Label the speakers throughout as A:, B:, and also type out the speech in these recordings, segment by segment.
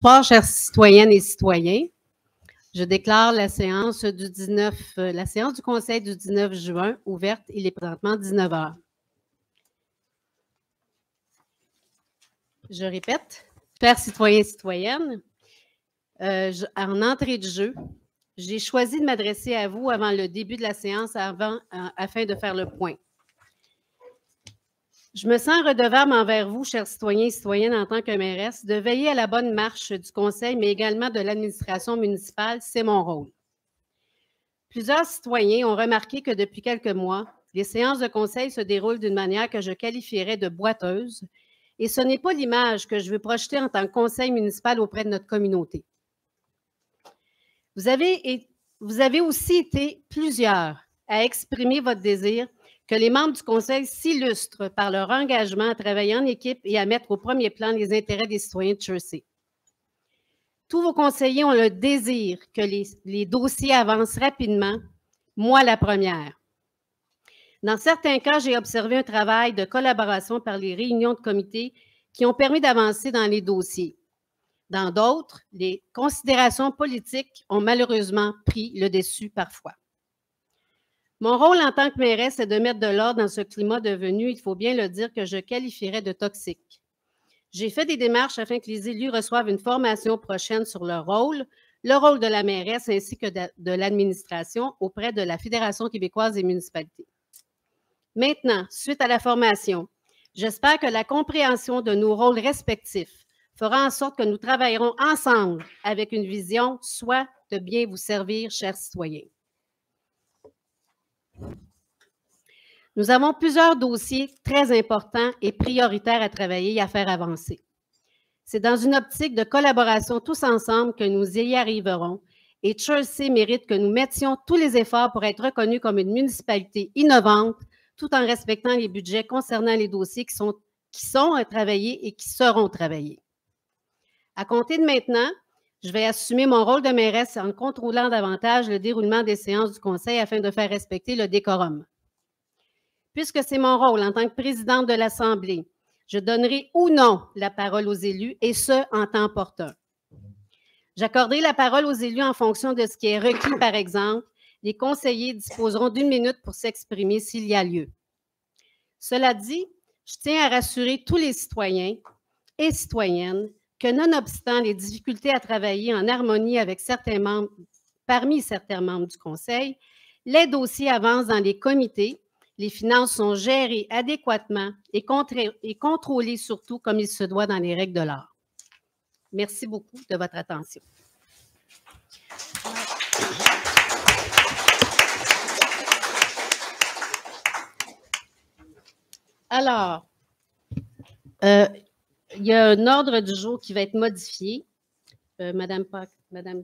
A: Bonsoir, chers citoyennes et citoyens. Je déclare la séance du Conseil du 19 juin ouverte. Il est présentement 19 h. Je répète, chers citoyens et citoyennes, en entrée de jeu, j'ai choisi de m'adresser à vous avant le début de la séance afin de faire le point. Je me sens redevable envers vous, chers citoyens et citoyennes, en tant que mairesse, de veiller à la bonne marche du Conseil, mais également de l'administration municipale. C'est mon rôle. Plusieurs citoyens ont remarqué que depuis quelques mois, les séances de Conseil se déroulent d'une manière que je qualifierais de boiteuse, et ce n'est pas l'image que je veux projeter en tant que conseil municipal auprès de notre communauté. Vous avez aussi été plusieurs à exprimer votre désir que les membres du Conseil s'illustrent par leur engagement à travailler en équipe et à mettre au premier plan les intérêts des citoyens de Chersey. Tous vos conseillers ont le désir que les dossiers avancent rapidement, moi la première. Dans certains cas, j'ai observé un travail de collaboration par les réunions de comité qui ont permis d'avancer dans les dossiers. Dans d'autres, les considérations politiques ont malheureusement pris le dessus parfois. Mon rôle en tant que mairesse est de mettre de l'ordre dans ce climat devenu, il faut bien le dire, que je qualifierais de toxique. J'ai fait des démarches afin que les élus reçoivent une formation prochaine sur le rôle de la mairesse ainsi que de l'administration auprès de la Fédération québécoise des municipalités. Maintenant, suite à la formation, j'espère que la compréhension de nos rôles respectifs fera en sorte que nous travaillerons ensemble avec une vision, soit de bien vous servir, chers citoyens. Nous avons plusieurs dossiers très importants et prioritaires à travailler et à faire avancer. C'est dans une optique de collaboration tous ensemble que nous y arriverons et Chersey mérite que nous mettions tous les efforts pour être reconnus comme une municipalité innovante tout en respectant les budgets concernant les dossiers qui sont travaillés et qui seront travaillés. À compter de maintenant, je vais assumer mon rôle de mairesse en contrôlant davantage le déroulement des séances du Conseil afin de faire respecter le décorum. Puisque c'est mon rôle en tant que présidente de l'Assemblée, je donnerai ou non la parole aux élus, et ce, en temps opportun. J'accorderai la parole aux élus en fonction de ce qui est requis, par exemple. Les conseillers disposeront d'1 minute pour s'exprimer s'il y a lieu. Cela dit, je tiens à rassurer tous les citoyens et citoyennes que, nonobstant les difficultés à travailler en harmonie avec parmi certains membres du Conseil, les dossiers avancent dans les comités. Les finances sont gérées adéquatement et contrôlées surtout comme il se doit dans les règles de l'art. Merci beaucoup de votre attention. Alors, il y a un ordre du jour qui va être modifié. Madame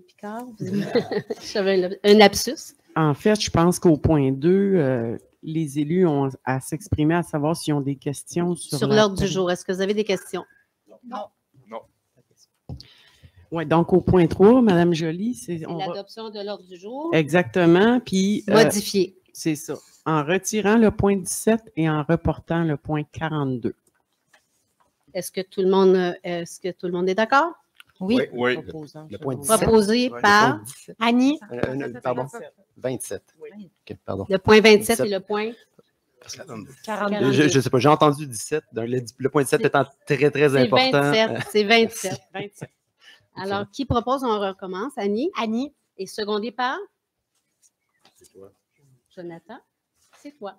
A: Picard, j'avais un lapsus.
B: En fait, je pense qu'au point 2, les élus ont à s'exprimer, à savoir s'ils ont des questions sur
A: l'ordre du jour. Est-ce que vous avez des questions?
C: Non. Non.
B: Oui, donc au point 3, Mme Joly, c'est
A: l'adoption de l'ordre du jour.
B: Exactement, puis
A: modifié.
B: C'est ça. En retirant le point 17 et en reportant le point 42.
A: Est-ce que tout le monde est d'accord?
C: Oui. Oui.
D: Le point 17.
A: Proposé par Annie.
D: Pardon. 27.
A: Oui.
D: Okay, pardon.
A: Le point 27 et le point
D: 42. Je ne sais pas, j'ai entendu 17. Le point 17 étant très, très important.
A: C'est 27. Alors, qui propose? On recommence. Annie.
E: Annie.
A: Et secondé par?
D: C'est toi.
A: Jonathan. C'est toi.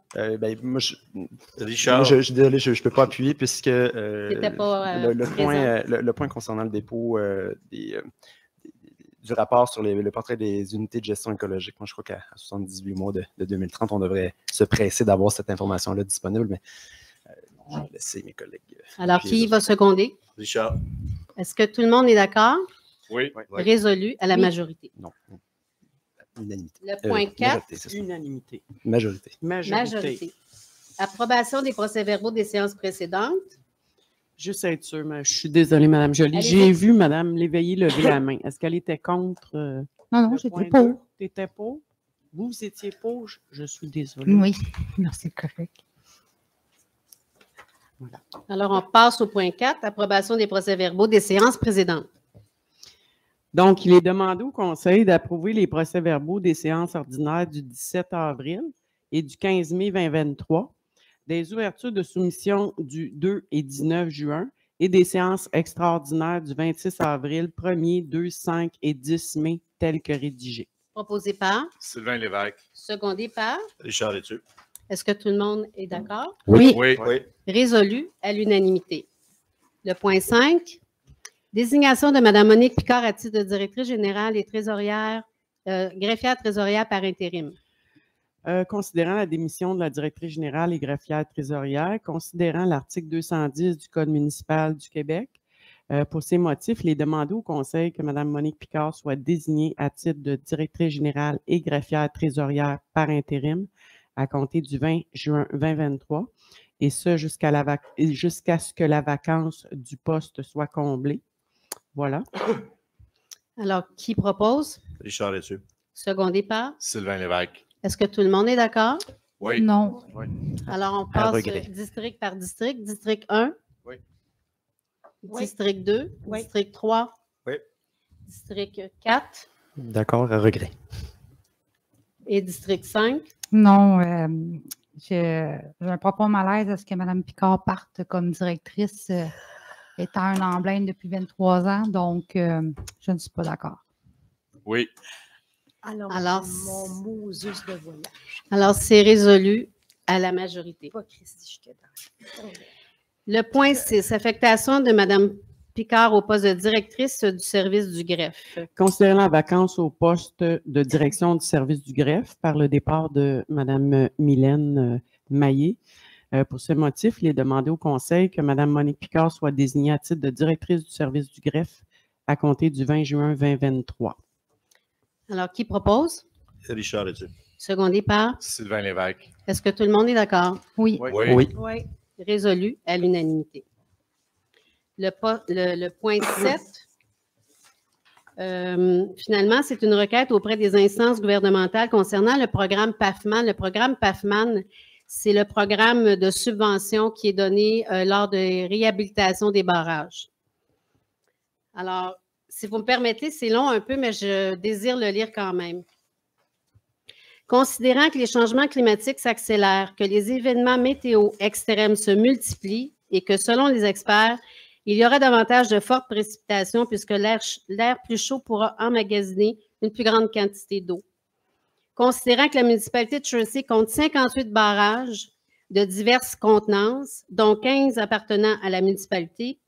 D: Moi,
C: Richard.
D: Je suis désolé, je ne peux pas appuyer puisque le point concernant le dépôt du rapport sur le portrait des unités de gestion écologique, moi je crois qu'à 78 mois de 2030, on devrait se presser d'avoir cette information-là disponible, mais je vais laisser mes collègues.
A: Alors, qui va seconder?
C: Richard.
A: Est-ce que tout le monde est d'accord?
C: Oui.
A: Résolu à la majorité.
D: Non. Unanimité.
A: Le point 4.
B: Unanimité.
D: Majorité.
A: Approbation des procès-verbaux des séances précédentes.
B: Juste à être sûr, mais je suis désolée, Mme Joly. J'ai vu Mme Léveillé lever la main. Est-ce qu'elle était contre?
E: Non, j'étais pour.
B: Tu étais pour? Vous étiez pour? Je suis désolée.
E: Oui, non, c'est correct.
A: Voilà. Alors, on passe au point 4, approbation des procès-verbaux des séances précédentes.
B: Donc, il est demandé au Conseil d'approuver les procès-verbaux des séances ordinaires du 17 avril et du 15 mai 2023, des ouvertures de soumission du 2 et 19 juin et des séances extraordinaires du 26 avril, 1er, 2, 5 et 10 mai, telles que rédigées.
A: Proposé par,
C: Sylvain Lévesque.
A: secondé par.
C: Richard Laitue.
A: Est-ce que tout le monde est d'accord?
D: Oui.
C: Oui.
A: Résolu à l'unanimité. Le point 5, désignation de Mme Monique Picard à titre de directrice générale et trésorière, greffière trésorière par intérim.
B: Considérant la démission de la directrice générale et greffière trésorière, considérant l'article 210 du Code municipal du Québec, pour ces motifs, il est demandé au Conseil que Mme Monique Picard soit désignée à titre de directrice générale et greffière trésorière par intérim à compter du 20 juin 2023, et ce jusqu'à ce que la vacance du poste soit comblée. Voilà.
A: Alors, qui propose?
C: Richard Laitue.
A: Secondé par.
C: Sylvain Lévesque.
A: Est-ce que tout le monde est d'accord?
C: Oui.
E: Non.
A: Alors, on
D: À
A: passe
D: regret.
A: district par district. District 1.
C: Oui.
A: District 2.
F: Oui.
A: District 3.
C: Oui.
A: District 4.
D: D'accord, à regret.
A: Et district 5.
E: Non, j'ai un propos malaise à ce que Mme Picard parte comme directrice, étant un emblème depuis 23 ans, donc je ne suis pas d'accord.
C: Oui.
A: Alors,
F: mon Moses de voyage.
A: Alors, c'est résolu à la majorité.
F: Pas Christy, je te donne.
A: Le point 6, affectation de Mme Picard au poste de directrice du service du greffe.
B: Considérant la vacance au poste de direction du service du greffe par le départ de Mme Mylène Maillé, pour ce motif, il est demandé au Conseil que Mme Monique Picard soit désignée à titre de directrice du service du greffe à compter du 20 juin 2023.
A: Alors, qui propose?
C: Richard Laitue.
A: Secondé par.
C: Sylvain Lévesque.
A: Est-ce que tout le monde est d'accord?
E: Oui.
D: Oui.
F: Oui.
A: Résolu à l'unanimité. Le point 7, finalement, c'est une requête auprès des instances gouvernementales concernant le programme PAFMAN. Le programme PAFMAN, c'est le programme de subvention qui est donné lors de réhabilitation des barrages. Alors, si vous me permettez, c'est long un peu, mais je désire le lire quand même. Considérant que les changements climatiques s'accélèrent, que les événements météo extrêmes se multiplient et que, selon les experts, il y aura davantage de fortes précipitations puisque l'air plus chaud pourra emmagasiner une plus grande quantité d'eau. Considérant que la municipalité de Chersey compte 58 barrages de diverses contenances, dont 15 appartenant à la municipalité,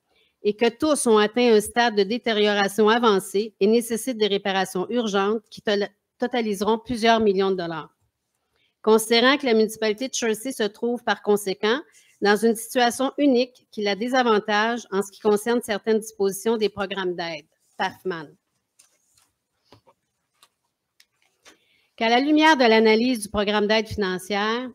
A: et que tous ont atteint un stade de détérioration avancée et nécessitent des réparations urgentes qui totaliseront plusieurs millions de dollars. Considérant que la municipalité de Chersey se trouve par conséquent dans une situation unique qui la désavantage en ce qui concerne certaines dispositions des programmes d'aide, PAFMAN. Qu'à la lumière de l'analyse du programme d'aide financière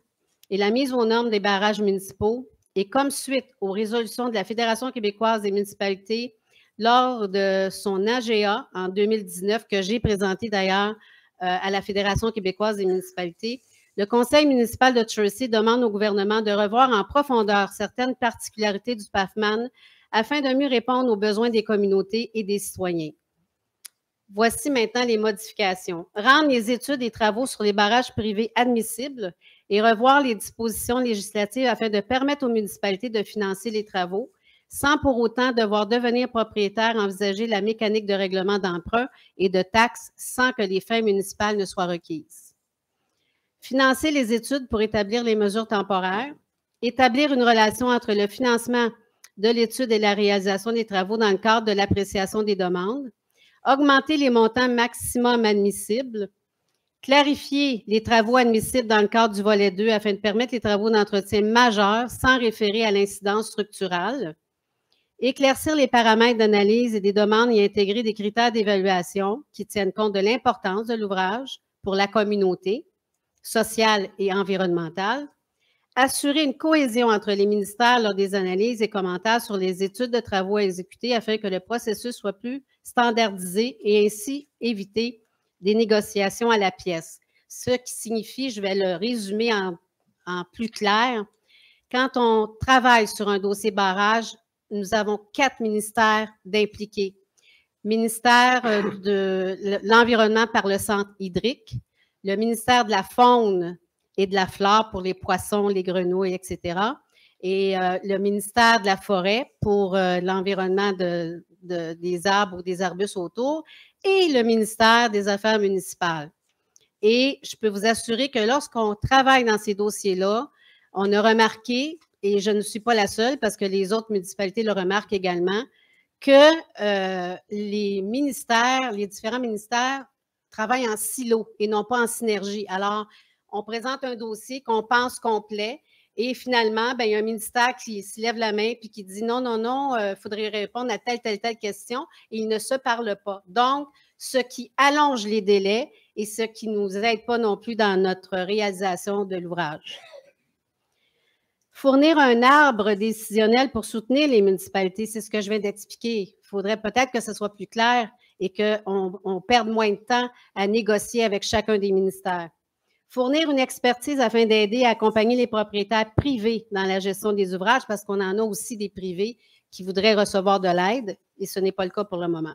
A: et la mise aux normes des barrages municipaux, et comme suite aux résolutions de la Fédération québécoise des municipalités lors de son AGA en 2019, que j'ai présenté d'ailleurs à la Fédération québécoise des municipalités, le Conseil municipal de Chersey demande au gouvernement de revoir en profondeur certaines particularités du PAFMAN afin de mieux répondre aux besoins des communautés et des citoyens. Voici maintenant les modifications. Rendre les études et travaux sur les barrages privés admissibles et revoir les dispositions législatives afin de permettre aux municipalités de financer les travaux sans pour autant devoir devenir propriétaire, envisager la mécanique de règlement d'emprunt et de taxes sans que les fins municipales ne soient requises. Financer les études pour établir les mesures temporaires, établir une relation entre le financement de l'étude et la réalisation des travaux dans le cadre de l'appréciation des demandes, augmenter les montants maximum admissibles, clarifier les travaux admissibles dans le cadre du volet 2 afin de permettre les travaux d'entretien majeurs sans référer à l'incidence structurale, éclaircir les paramètres d'analyse et des demandes et intégrer des critères d'évaluation qui tiennent compte de l'importance de l'ouvrage pour la communauté sociale et environnementale, assurer une cohésion entre les ministères lors des analyses et commentaires sur les études de travaux à exécuter afin que le processus soit plus standardisé et ainsi éviter des négociations à la pièce. Ce qui signifie, je vais le résumer en plus clair, quand on travaille sur un dossier barrage, nous avons 4 ministères d'impliqués. ministère de l'Environnement par le Centre hydrique, le ministère de la Faune et de la Flore pour les poissons, les grenouilles, etc., et le ministère de la Forêt pour l'environnement des arbres ou des arbustes autour, et le ministère des Affaires municipales. Et je peux vous assurer que lorsqu'on travaille dans ces dossiers-là, on a remarqué, et je ne suis pas la seule parce que les autres municipalités le remarquent également, que les différents ministères travaillent en silo et non pas en synergie. Alors, on présente un dossier qu'on pense complet et finalement, il y a un ministère qui se lève la main puis qui dit non, non, non, il faudrait répondre à telle question et ils ne se parlent pas. Donc, ce qui allonge les délais et ce qui ne nous aide pas non plus dans notre réalisation de l'ouvrage. Fournir un arbre décisionnel pour soutenir les municipalités, c'est ce que je viens d'expliquer. Il faudrait peut-être que ce soit plus clair et qu'on perde moins de temps à négocier avec chacun des ministères. Fournir une expertise afin d'aider à accompagner les propriétaires privés dans la gestion des ouvrages, parce qu'on en a aussi des privés qui voudraient recevoir de l'aide, et ce n'est pas le cas pour le moment.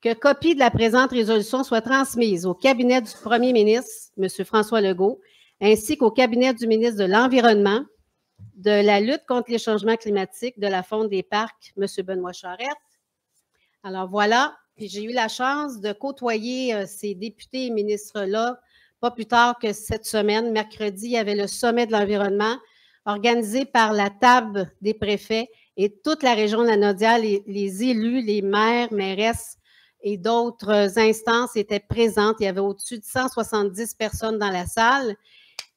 A: Que copie de la présente résolution soit transmise au cabinet du premier ministre, M. François Legault, ainsi qu'au cabinet du ministre de l'Environnement, de la lutte contre les changements climatiques, de la faune des parcs, M. Benoît Charette. Alors voilà, puis j'ai eu la chance de côtoyer ces députés et ministres-là, pas plus tard que cette semaine. Mercredi, il y avait le sommet de l'environnement organisé par la table des préfets et toute la région de la Naudière, les élus, les maires, mairesses et d'autres instances étaient présentes. Il y avait au-dessus de 170 personnes dans la salle.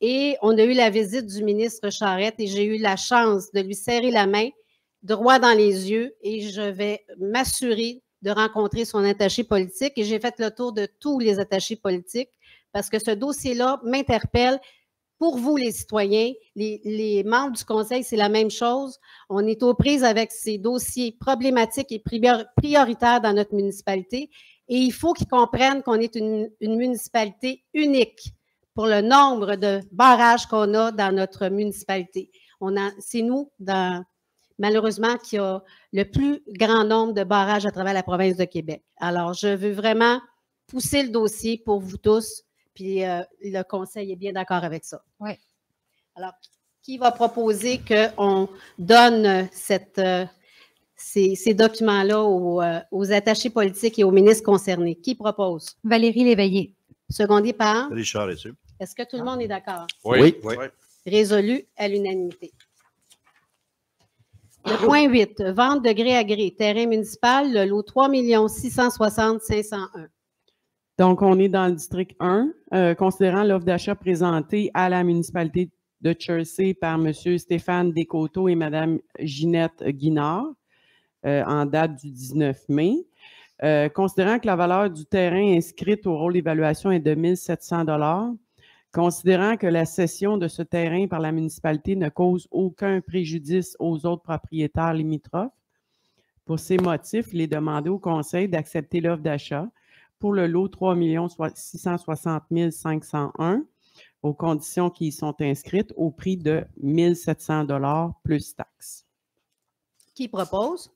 A: Et on a eu la visite du ministre Charette et j'ai eu la chance de lui serrer la main droit dans les yeux et je vais m'assurer de rencontrer son attaché politique. Et j'ai fait le tour de tous les attachés politiques parce que ce dossier-là m'interpelle. Pour vous, les citoyens, les membres du Conseil, c'est la même chose. On est aux prises avec ces dossiers problématiques et prioritaires dans notre municipalité et il faut qu'ils comprennent qu'on est une municipalité unique pour le nombre de barrages qu'on a dans notre municipalité. C'est nous, malheureusement, qui a le plus grand nombre de barrages à travers la province de Québec. Alors, je veux vraiment pousser le dossier pour vous tous, puis le Conseil est bien d'accord avec ça.
E: Oui.
A: Alors, qui va proposer qu'on donne ces documents-là aux attachés politiques et aux ministres concernés? Qui propose?
E: Valérie Léveillé.
A: Secondé par?
C: Richard là-dessus.
A: Est-ce que tout le monde est d'accord?
D: Oui.
A: Résolu à l'unanimité. Le point 8, vente de gré à gré, terrain municipal, le lot 3 660 501.
B: Donc, on est dans le district 1, considérant l'offre d'achat présentée à la municipalité de Chersey par M. Stéphane Descoteaux et Mme Ginette Guinard en date du 19 mai. Considérant que la valeur du terrain inscrite au rôle d'évaluation est de 1 700 $, considérant que la cession de ce terrain par la municipalité ne cause aucun préjudice aux autres propriétaires limitrophes, pour ces motifs, il est demandé au Conseil d'accepter l'offre d'achat pour le lot 3 660 501 aux conditions qui y sont inscrites au prix de 1 700 $ plus taxes.
A: Qui propose?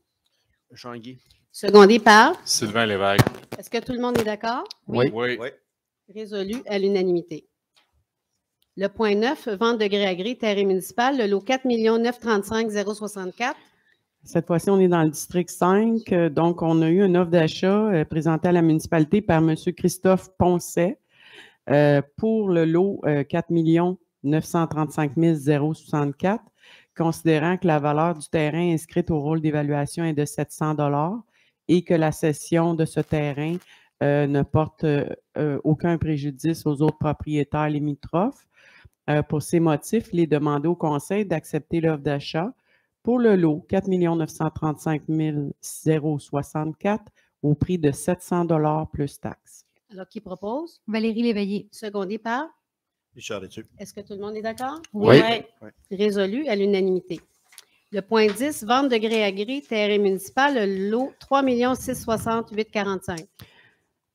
D: Jean-Guy.
A: Secondé par?
C: Sylvain Lévesque.
A: Est-ce que tout le monde est d'accord?
D: Oui.
C: Oui.
A: Résolu à l'unanimité. Le point 9, vente de gré à gré, terrain municipal, le lot 4 935 064.
B: Cette fois-ci, on est dans le district 5. Donc, on a eu une offre d'achat présentée à la municipalité par M. Christophe Poncet pour le lot 4 935 064, considérant que la valeur du terrain inscrite au rôle d'évaluation est de 700 $ et que la cession de ce terrain ne porte aucun préjudice aux autres propriétaires limitrophes. Pour ces motifs, il est demandé au Conseil d'accepter l'offre d'achat pour le lot 4 935 064 au prix de 700 $ plus taxes.
A: Alors, qui propose?
E: Valérie Léveillé.
A: Secondé par?
C: Richard là-dessus.
A: Est-ce que tout le monde est d'accord?
D: Oui.
A: Résolu à l'unanimité. Le point 10, vente de gré à gré, terrain municipal, le lot 3 660 845.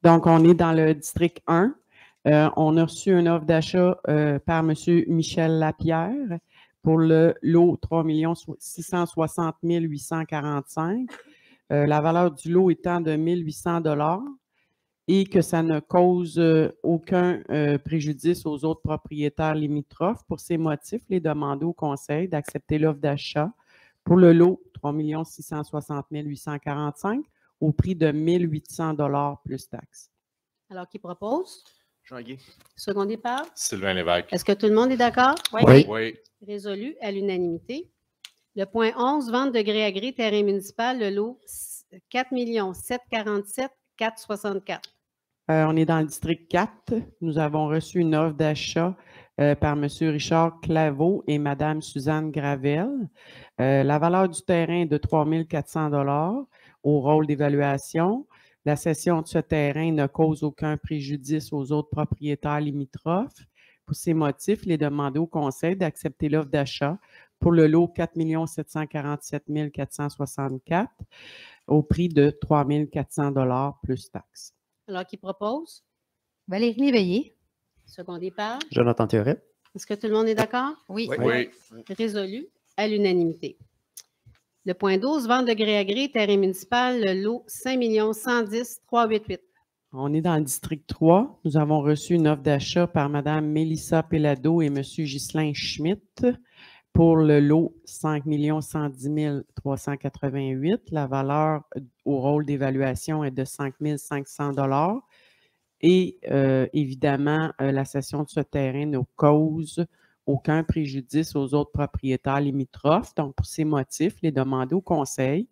B: Donc, on est dans le district 1. On a reçu une offre d'achat par M. Michel Lapierre pour le lot 3 660 845, la valeur du lot étant de 1 800 et que ça ne cause aucun préjudice aux autres propriétaires limitrophes. Pour ces motifs, il est demandé au Conseil d'accepter l'offre d'achat pour le lot 3 660 845 au prix de 1 800 plus taxes.
A: Alors, qui propose?
C: Jean Guy.
A: Secondé par?
C: Sylvain Lévesque.
A: Est-ce que tout le monde est d'accord?
D: Oui.
C: Oui.
A: Résolu à l'unanimité. Le point 11, vente de gré à gré, terrain municipal, le lot 4 747 464.
B: On est dans le district 4. Nous avons reçu une offre d'achat par M. Richard Claveau et Mme Suzanne Gravel. La valeur du terrain est de 3 400 au rôle d'évaluation. La cession de ce terrain ne cause aucun préjudice aux autres propriétaires limitrophes. Pour ces motifs, il est demandé au Conseil d'accepter l'offre d'achat pour le lot 4 747 464 au prix de 3 400 plus taxes.
A: Alors, qui propose?
E: Valérie Léveillé.
A: Secondé par?
D: Jonathan Théoret.
A: Est-ce que tout le monde est d'accord?
E: Oui.
C: Oui.
A: Résolu à l'unanimité. Le point 12, vente de gré à gré, terrain municipal, le lot 5 110 388.
B: On est dans le district 3. Nous avons reçu une offre d'achat par Mme Mélissa Pellado et M. Ghislain Schmitt pour le lot 5 110 388. La valeur au rôle d'évaluation est de 5 500 et évidemment, la cession de ce terrain ne cause aucun préjudice aux autres propriétaires limitrophes. Donc, pour ces motifs, il est demandé au Conseil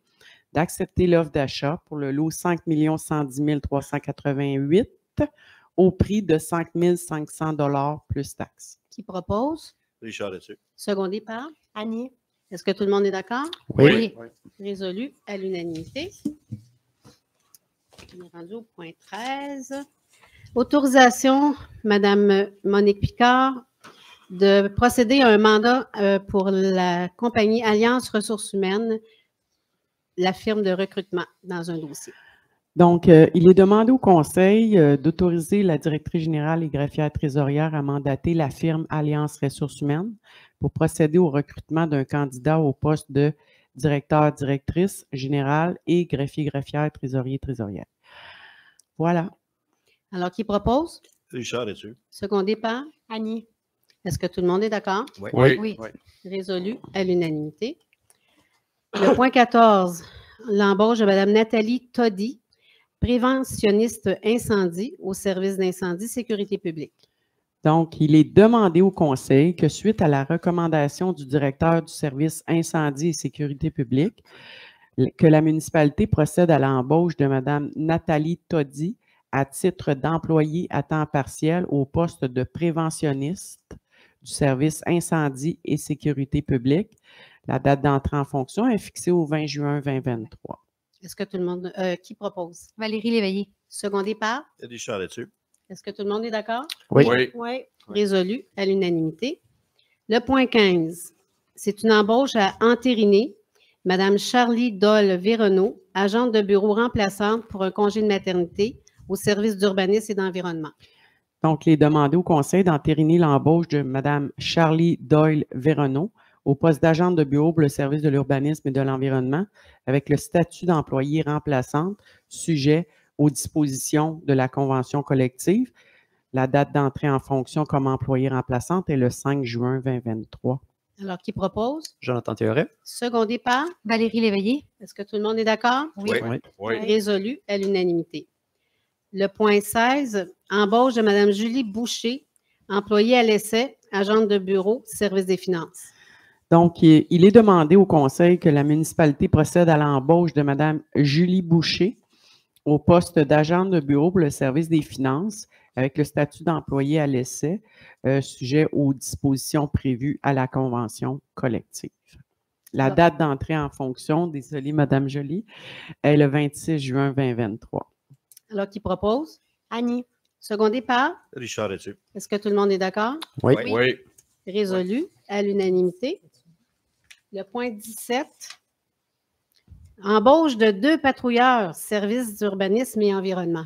B: d'accepter l'offre d'achat pour le lot 5 110 388 au prix de 5 500 plus taxes.
A: Qui propose?
C: Richard Dessus.
A: Secondé par?
F: Annie.
A: Est-ce que tout le monde est d'accord?
E: Oui.
A: Résolu à l'unanimité. On est rendu au point 13. Autorisation, Mme Monique Picard, de procéder à un mandat pour la compagnie Alliance Ressources Humaines, la firme de recrutement, dans un dossier.
B: Donc, il est demandé au Conseil d'autoriser la directrice générale et greffière trésorière à mandater la firme Alliance Ressources Humaines pour procéder au recrutement d'un candidat au poste de directeur, directrice générale et greffier, greffière, trésorier, trésorière. Voilà.
A: Alors, qui propose?
C: Richard Dessus.
A: Secondé par?
F: Annie.
A: Est-ce que tout le monde est d'accord?
C: Oui.
E: Oui.
A: Résolu à l'unanimité. Le point 14, l'embauche de Mme Nathalie Toddy, préventionniste incendie au service d'incendie sécurité publique.
B: Donc, il est demandé au Conseil que suite à la recommandation du directeur du service incendie et sécurité publique, que la municipalité procède à l'embauche de Mme Nathalie Toddy à titre d'employée à temps partiel au poste de préventionniste du service incendie et sécurité publique. La date d'entrée en fonction est fixée au 20 juin 2023.
A: Est-ce que tout le monde... qui propose?
E: Valérie Léveillé.
A: Secondé par?
C: Richard Dessus.
A: Est-ce que tout le monde est d'accord?
D: Oui.
A: Oui. Résolu à l'unanimité. Le point 15, c'est une embauche à entériner. Mme Charlie Doyle-Véronneau, agente de bureau remplaçante pour un congé de maternité au service d'urbanisme et d'environnement.
B: Donc, il est demandé au Conseil d'entériner l'embauche de Mme Charlie Doyle-Véronneau au poste d'agente de bureau pour le service de l'urbanisme et de l'environnement avec le statut d'employée remplaçante sujet aux dispositions de la convention collective. La date d'entrée en fonction comme employée remplaçante est le 5 juin 2023.
A: Alors, qui propose?
D: Jonathan Théoret.
A: Secondé par?
E: Valérie Léveillé.
A: Est-ce que tout le monde est d'accord?
C: Oui. Oui.
A: Résolu à l'unanimité. Le point 16, embauche de Mme Julie Boucher, employée à l'essai, agente de bureau, service des finances.
B: Donc, il est demandé au Conseil que la municipalité procède à l'embauche de Mme Julie Boucher au poste d'agente de bureau pour le service des finances avec le statut d'employé à l'essai, sujet aux dispositions prévues à la convention collective. La date d'entrée en fonction, désolée Mme Joly, est le 26 juin 2023.
A: Alors, qui propose?
F: Annie.
A: Secondé par?
C: Richard Dessus.
A: Est-ce que tout le monde est d'accord?
D: Oui.
C: Oui.
A: Résolu à l'unanimité. Le point 17, embauche de 2 patrouilleurs, services d'urbanisme et environnement.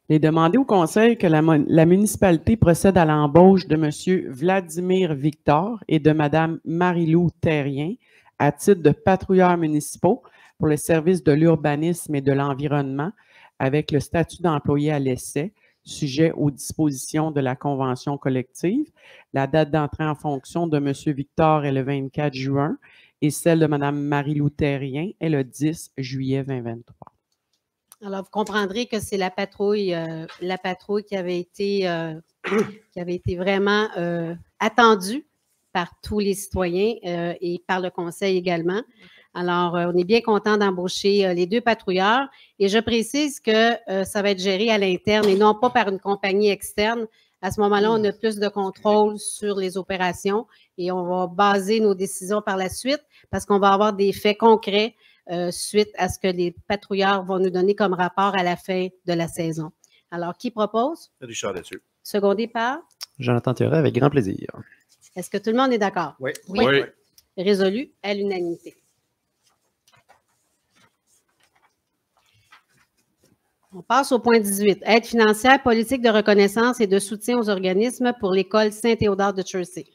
B: Il est demandé au Conseil que la municipalité procède à l'embauche de M. Vladimir Victor et de Mme Marie-Lou Terrien à titre de patrouilleurs municipaux pour le service de l'urbanisme et de l'environnement avec le statut d'employé à l'essai, sujet aux dispositions de la convention collective. La date d'entrée en fonction de M. Victor est le 24 juin et celle de Mme Marie-Lou Terrien est le 10 juillet 2023.
A: Alors, vous comprendrez que c'est la patrouille qui avait été vraiment attendue par tous les citoyens et par le Conseil également. Alors, on est bien content d'embaucher les 2 patrouilleurs et je précise que ça va être géré à l'interne et non pas par une compagnie externe. À ce moment-là, on a plus de contrôle sur les opérations et on va baser nos décisions par la suite parce qu'on va avoir des faits concrets suite à ce que les patrouilleurs vont nous donner comme rapport à la fin de la saison. Alors, qui propose?
C: Richard là-dessus.
A: Secondé par?
D: Jonathan Théoret, avec grand plaisir.
A: Est-ce que tout le monde est d'accord?
C: Oui.
A: Oui. Résolu à l'unanimité. On passe au point 18. Aide financière, politique de reconnaissance et de soutien aux organismes pour l'école Saint-Théodore de Chersey.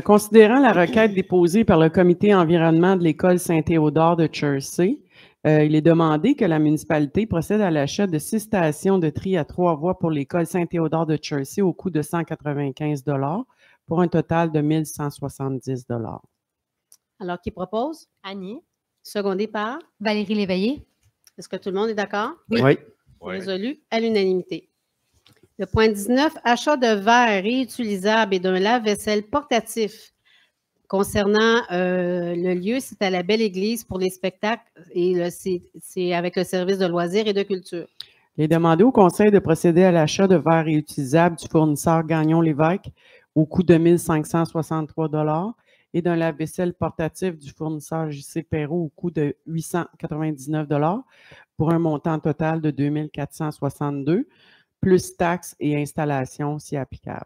B: Considérant la requête déposée par le comité environnement de l'école Saint-Théodore de Chersey, il est demandé que la municipalité procède à l'achat de 6 stations de tri à 3 voies pour l'école Saint-Théodore de Chersey au coût de 195 $ pour un total de 1 170 $.
A: Alors, qui propose?
F: Annie.
A: Secondé par?
E: Valérie Léveillé.
A: Est-ce que tout le monde est d'accord?
D: Oui.
C: Oui.
A: Résolu à l'unanimité. Le point 19, achat de verres réutilisables et d'un lave-vaisselle portatif. Concernant le lieu, c'est à la Belle Église pour les spectacles et c'est avec le service de loisirs et de culture.
B: Il est demandé au Conseil de procéder à l'achat de verres réutilisables du fournisseur Gagnon-Lévesque au coût de 1 563 $ et d'un lave-vaisselle portatif du fournisseur J.C. Perrault au coût de 899 $ pour un montant total de 2 462 $, plus taxes et installations si applicable.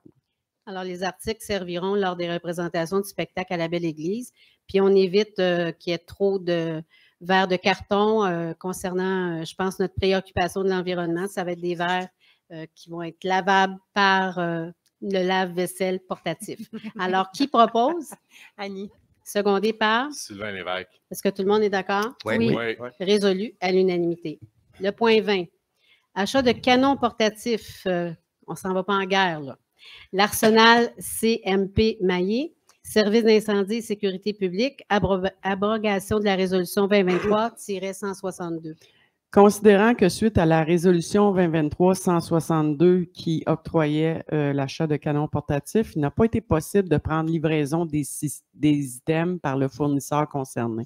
A: Alors, les articles serviront lors des représentations du spectacle à la Belle Église, puis on évite qu'il y ait trop de verres de carton concernant, je pense, notre préoccupation de l'environnement. Ça va être des verres qui vont être lavables par le lave-vaisselle portatif. Alors, qui propose?
F: Annie.
A: Secondé par?
C: Sylvain Lévesque.
A: Est-ce que tout le monde est d'accord?
E: Oui.
A: Résolu à l'unanimité. Le point 20. Achat de canons portatifs. On ne s'en va pas en guerre, là. L'Arsenal CMP Maillé, Service d'incendie et sécurité publique, abrogation de la résolution 2023-162.
B: Considérant que suite à la résolution 2023-162 qui octroyait l'achat de canons portatifs, il n'a pas été possible de prendre livraison des items par le fournisseur concerné.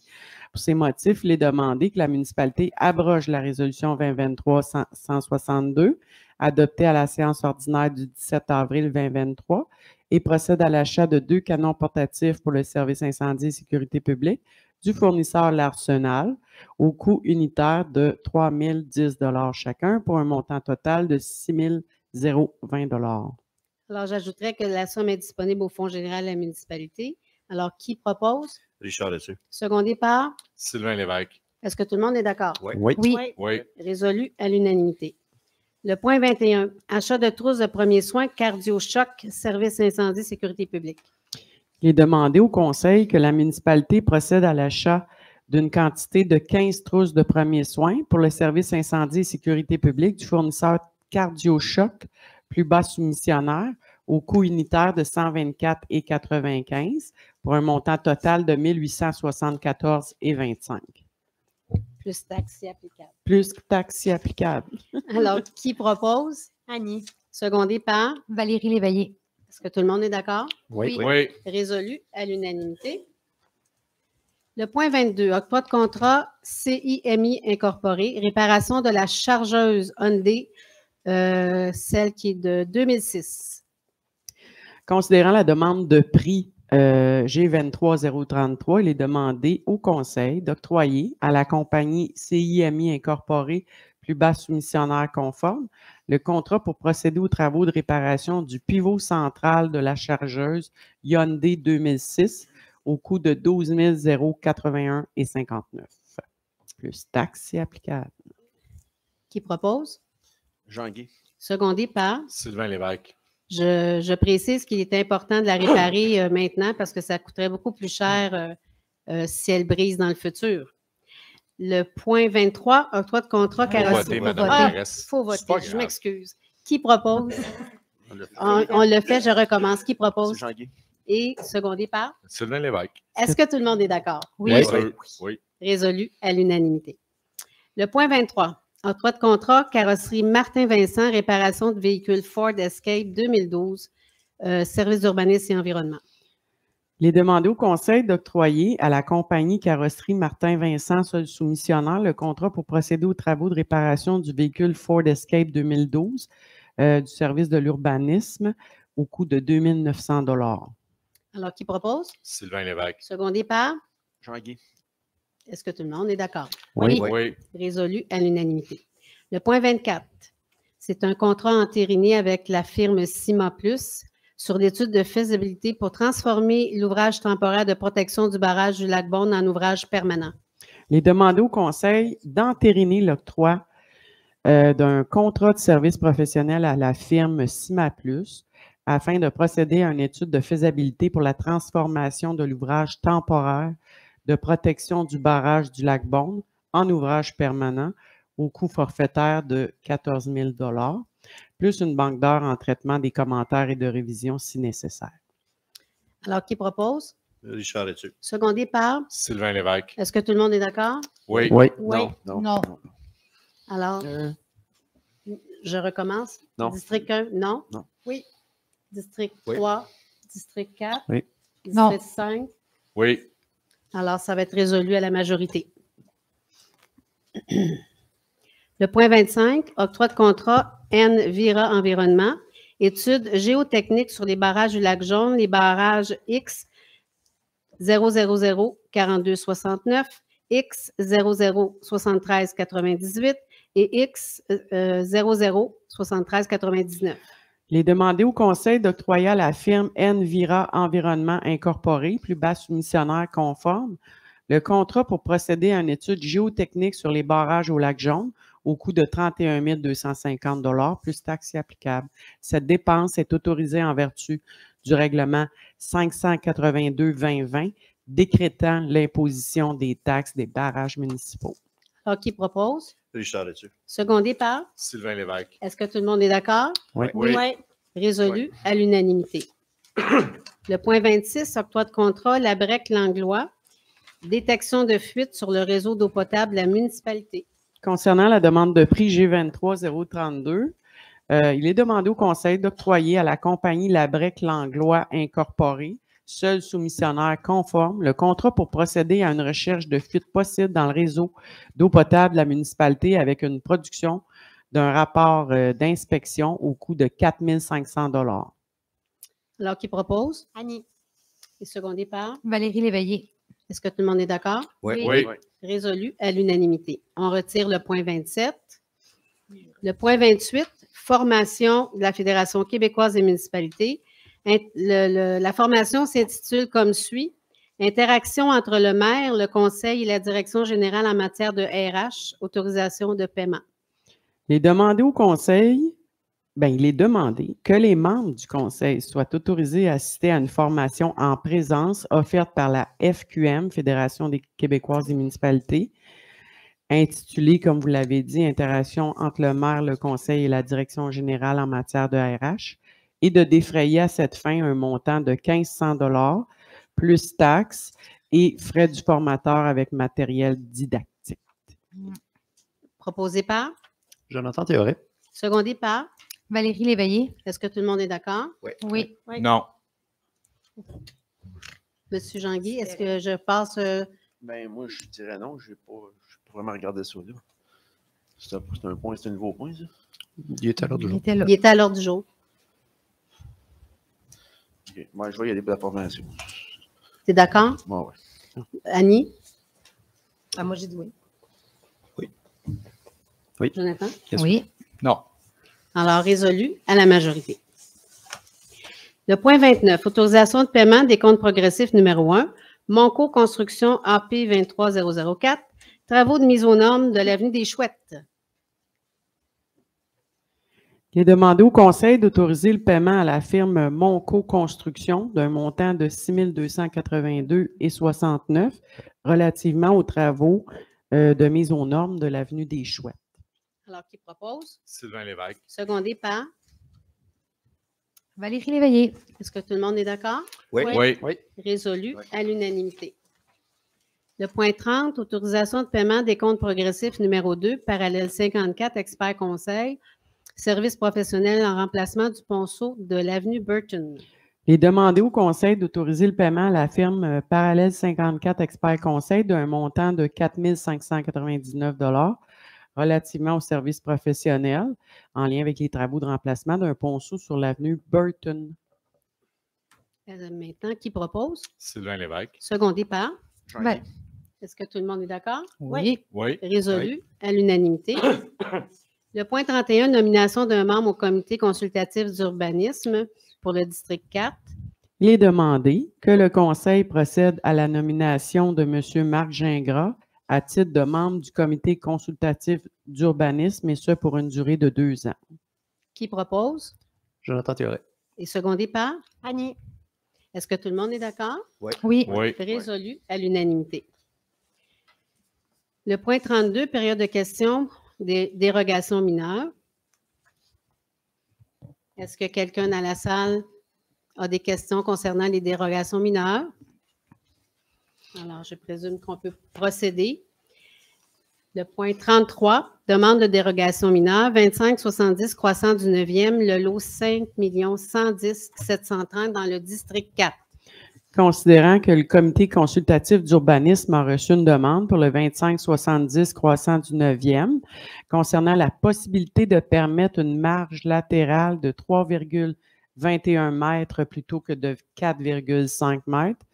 B: Pour ces motifs, il est demandé que la municipalité abroge la résolution 2023-162 adoptée à la séance ordinaire du 17 avril 2023 et procède à l'achat de 2 canons portatifs pour le service incendie et sécurité publique du fournisseur L'Arsenal au coût unitaire de 3 010 $ chacun pour un montant total de 6 020 $.
A: Alors, j'ajouterais que la somme est disponible au Fonds général de la municipalité. Alors, qui propose?
C: Richard là-dessus.
A: Secondé par?
C: Sylvain Lévesque.
A: Est-ce que tout le monde est d'accord?
C: Oui.
D: Oui.
E: Oui.
C: Oui.
A: Résolu à l'unanimité. Le point 21, achat de trousses de premiers soins, cardio-choc, service incendie, sécurité publique.
B: Il est demandé au Conseil que la municipalité procède à l'achat d'une quantité de 15 trousses de premiers soins pour le service incendie et sécurité publique du fournisseur Cardio-Choc, plus bas soumissionnaire, au coût unitaire de 124,95 pour un montant total de 1874,25.
A: Plus taxes si applicable.
B: Plus taxes si applicable.
A: Alors, qui propose?
F: Annie.
A: Secondé par?
E: Valérie Léveillé.
A: Est-ce que tout le monde est d'accord?
D: Oui.
C: Oui.
A: Résolu à l'unanimité. Le point 22, octroi de contrat CIMI Incorporé, réparation de la chargeuse Hyundai, celle qui est de 2006.
B: Considérant la demande de prix G23033, il est demandé au Conseil d'octroyer à la compagnie CIMI Incorporée, plus bas soumissionnaire conforme, le contrat pour procéder aux travaux de réparation du pivot central de la chargeuse Hyundai 2006 au coût de 12 081,59 $, plus taxes si applicable.
A: Qui propose?
C: Jean-Guy.
A: Secondé par?
C: Sylvain Lévesque.
A: Je précise qu'il est important de la réparer maintenant parce que ça coûterait beaucoup plus cher si elle brise dans le futur. Le point 23, octroi de contrat
E: Faut
C: Faut
A: carrosserie.
C: voter,
E: faut
C: Madame
E: voter.
C: la
A: Ah,
C: mairesse.
A: faut
C: C'est
A: voter,
C: pas
A: je
C: grave.
A: m'excuse. Qui propose?
C: On le fait.
A: On le fait, je recommence. Qui
C: C'est
A: propose?
C: Jean-Guy.
A: Et secondé par?
C: Sylvain Lévesque.
A: Est-ce que tout le monde est d'accord?
E: Oui.
C: Bien
D: Oui.
C: sûr. Oui.
A: Résolu à l'unanimité. Le point 23, octroi de contrat carrosserie Martin-Vincent, réparation de véhicules Ford Escape 2012, service d'urbanisme et environnement.
B: Il est demandé au Conseil d'octroyer à la compagnie Carrosserie Martin-Vincent, seul soumissionnaire, le contrat pour procéder aux travaux de réparation du véhicule Ford Escape 2012 du service de l'urbanisme au coût de 2 900 $.
A: Alors, qui propose?
C: Sylvain Lévesque.
A: Secondé par?
C: Jean-Guy.
A: Est-ce que tout le monde est d'accord?
D: Oui.
C: Oui.
A: Résolu à l'unanimité. Le point 24, c'est un contrat entériné avec la firme Cima Plus sur l'étude de faisabilité pour transformer l'ouvrage temporaire de protection du barrage du lac Beaune en ouvrage permanent.
B: Il est demandé au Conseil d'entériner l'octroi d'un contrat de service professionnel à la firme Cima Plus afin de procéder à une étude de faisabilité pour la transformation de l'ouvrage temporaire de protection du barrage du lac Beaune en ouvrage permanent au coût forfaitaire de 14 000 $, plus une banque d'heures en traitement des commentaires et de révision si nécessaire.
A: Alors, qui propose?
C: Richard là-dessus.
A: Secondé par?
C: Sylvain Lévesque.
A: Est-ce que tout le monde est d'accord?
C: Oui.
D: Oui.
A: Oui.
E: Non.
A: Alors, je recommence.
D: Non.
A: District 1, non?
D: Non.
A: Oui. District
D: Oui.
A: 3, district 4?
D: Oui.
E: Non.
A: District 5?
C: Oui.
A: Alors, ça va être résolu à la majorité. Le point 25, octroi de contrat Envira Environnement, étude géotechnique sur les barrages du lac Jaune, les barrages X 000-4269, X 00-73-98 et X 00-73-99.
B: Il est demandé au Conseil d'octroyer à la firme Envira Environnement Incorporé, plus bas soumissionnaire conforme, le contrat pour procéder à une étude géotechnique sur les barrages au lac Jaune au coût de 31 250 $ plus taxes applicables. Cette dépense est autorisée en vertu du règlement 582-2020 décrétant l'imposition des taxes des barrages municipaux.
A: Alors, qui propose?
C: Richard là-dessus.
A: Secondé par?
C: Sylvain Lévesque.
A: Est-ce que tout le monde est d'accord?
D: Oui.
C: Oui.
A: Résolu à l'unanimité. Le point 26, octroi de contrat, la Brec-Langlois, détection de fuite sur le réseau d'eau potable de la municipalité.
B: Concernant la demande de prix G23-032, il est demandé au Conseil d'octroyer à la compagnie Labrec-Langlois Incorporée, seul soumissionnaire conforme, le contrat pour procéder à une recherche de fuite possible dans le réseau d'eau potable de la municipalité avec une production d'un rapport d'inspection au coût de 4 500 $.
A: Alors, qui propose?
F: Annie.
A: Et secondé par?
E: Valérie Léveillé.
A: Est-ce que tout le monde est d'accord?
D: Oui.
C: Oui.
A: Résolu à l'unanimité. On retire le point 27. Le point 28, formation de la Fédération québécoise des municipalités. La formation s'intitule comme suit. Interaction entre le maire, le conseil et la direction générale en matière de RH, autorisation de paiement.
B: Il est demandé au Conseil, il est demandé que les membres du Conseil soient autorisés à assister à une formation en présence offerte par la FQM, Fédération des Québécoises des municipalités, intitulée, comme vous l'avez dit, Interaction entre le maire, le Conseil et la direction générale en matière de RH, et de défrayer à cette fin un montant de 1 500 $ plus taxes et frais du formateur avec matériel didactique.
A: Proposé par?
D: Jonathan Théoret.
A: Secondé par?
E: Valérie Léveillé.
A: Est-ce que tout le monde est d'accord?
E: Oui.
C: Non.
A: Monsieur Jean-Guy, est-ce que je passe...
C: Moi, je dirais non. Je n'ai pas vraiment regardé ça là. C'est un point, c'est un nouveau point, ça.
D: Il était à l'heure du
E: Il
D: jour.
E: était là.
A: Il était à l'ordre du jour.
C: OK. Moi, je vais y aller pour la formation.
A: Tu es d'accord?
C: Bon, ouais.
A: Annie?
F: Ah, moi, j'ai dit oui.
A: Jonathan?
D: Yes.
E: Oui.
C: Non.
A: Alors, résolu à la majorité. Le point 29, autorisation de paiement des comptes progressifs numéro 1, Monco Construction AP 23004, travaux de mise aux normes de l'avenue des Chouettes.
B: Il est demandé au Conseil d'autoriser le paiement à la firme Monco Construction d'un montant de 6 282,69 relativement aux travaux de mise aux normes de l'avenue des Chouettes.
A: Alors, qui propose?
G: Sylvain Lévesque.
A: Secondé par?
E: Valérie Léveillé.
A: Est-ce que tout le monde est d'accord?
D: Oui.
G: Oui.
D: Oui.
A: Résolu
C: Oui.
A: à l'unanimité. Le point 30, autorisation de paiement des comptes progressifs numéro 2, parallèle 54, expert conseil, service professionnel en remplacement du ponceau de l'avenue Burton.
B: Il est demandé au Conseil d'autoriser le paiement à la firme Parallèle 54 Expert Conseil d'un montant de 4 599 relativement au service professionnel en lien avec les travaux de remplacement d'un ponceau sur l'avenue Burton.
A: Maintenant, qui propose?
G: Sylvain Lévesque.
A: Secondé par?
E: Ben,
A: Est-ce que tout le monde est d'accord?
E: oui.
G: Oui.
A: Résolu à l'unanimité. Le point 31, nomination d'un membre au comité consultatif d'urbanisme pour le district 4.
B: Il est demandé que le Conseil procède à la nomination de M. Marc Gingras à titre de membre du comité consultatif d'urbanisme, et ce pour une durée de 2 ans.
A: Qui propose?
D: Jonathan Théoret.
A: Et secondé par? Annie. Est-ce que tout le monde est d'accord?
E: Oui.
G: Oui.
A: Résolu à l'unanimité. Le point 32, période de questions des dérogations mineures. Est-ce que quelqu'un dans la salle a des questions concernant les dérogations mineures? Alors, je présume qu'on peut procéder. Le point 33, demande de dérogation mineure, 2570 croissant du 9e, le lot 5 110 730 dans le district 4.
B: Considérant que le comité consultatif d'urbanisme a reçu une demande pour le 2570 croissant du 9e concernant la possibilité de permettre une marge latérale de 3,21 mètres plutôt que de 4,5 mètres,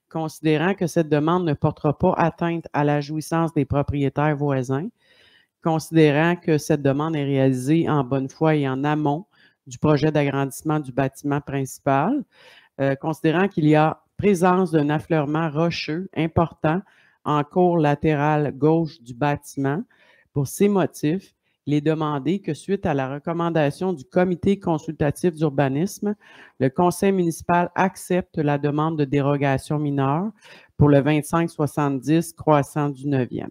B: considérant que cette demande ne portera pas atteinte à la jouissance des propriétaires voisins, considérant que cette demande est réalisée en bonne foi et en amont du projet d'agrandissement du bâtiment principal, considérant qu'il y a présence d'un affleurement rocheux important en cour latérale gauche du bâtiment. Pour ces motifs, il est demandé que suite à la recommandation du comité consultatif d'urbanisme, le conseil municipal accepte la demande de dérogation mineure pour le 2570 croissant du 9e.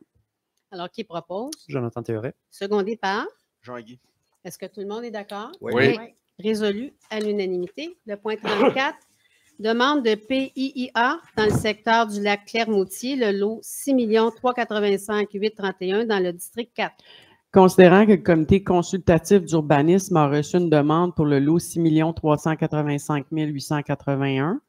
A: Alors, qui propose?
D: Jonathan Théoret.
A: Secondé par?
C: Jean-Guy.
A: Est-ce que tout le monde est d'accord?
G: Oui.
A: Résolu à l'unanimité. Le point 34, demande de PIIA dans le secteur du lac Clermoutier, le lot 6 385 831 dans le district 4.
B: Considérant que le comité consultatif d'urbanisme a reçu une demande pour le lot 6 385 881,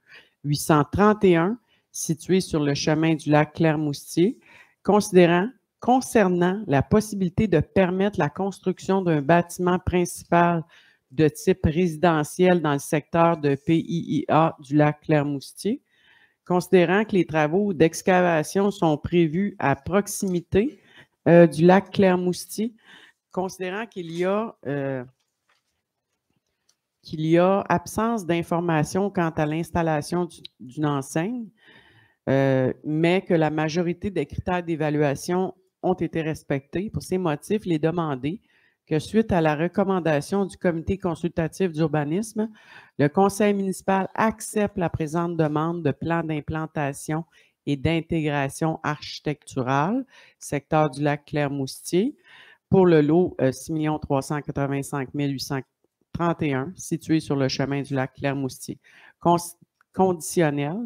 B: 831, situé sur le chemin du lac Clermoustier, concernant la possibilité de permettre la construction d'un bâtiment principal de type résidentiel dans le secteur de PIIA du lac Clermoustier, considérant que les travaux d'excavation sont prévus à proximité du lac Clermoustier, considérant qu'il y a absence d'informations quant à l'installation d'une enseigne, mais que la majorité des critères d'évaluation ont été respectés. Pour ces motifs, il est demandé que suite à la recommandation du comité consultatif d'urbanisme, le conseil municipal accepte la présente demande de plan d'implantation et d'intégration architecturale, secteur du lac Clermoustier, pour le lot 6 385 831, situé sur le chemin du lac Clermoustier, conditionnel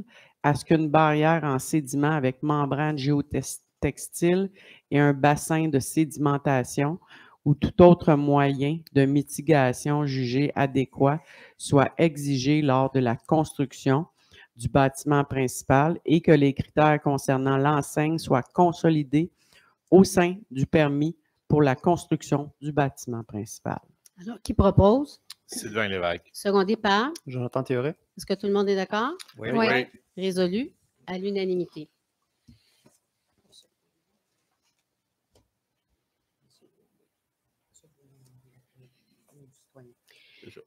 B: à ce qu'une barrière en sédiment avec membrane géotextile et un bassin de sédimentation ou tout autre moyen de mitigation jugé adéquat soit exigé lors de la construction du bâtiment principal et que les critères concernant l'enseigne soient consolidés au sein du permis pour la construction du bâtiment principal.
A: Alors, qui propose?
G: Sylvain Lévesque.
A: Secondé par?
D: Jonathan Théoret.
A: Est-ce que tout le monde est d'accord?
D: Oui.
G: Oui.
A: Résolu à l'unanimité.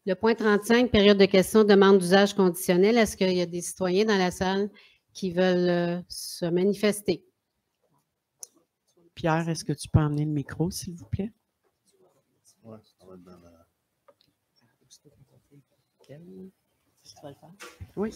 A: Le point 35, période de questions, demande d'usage conditionnel. Est-ce qu'il y a des citoyens dans la salle qui veulent se manifester?
B: Pierre, est-ce que tu peux emmener le micro, s'il vous plaît?
C: Ouais, ça va être dans la...
B: Oui.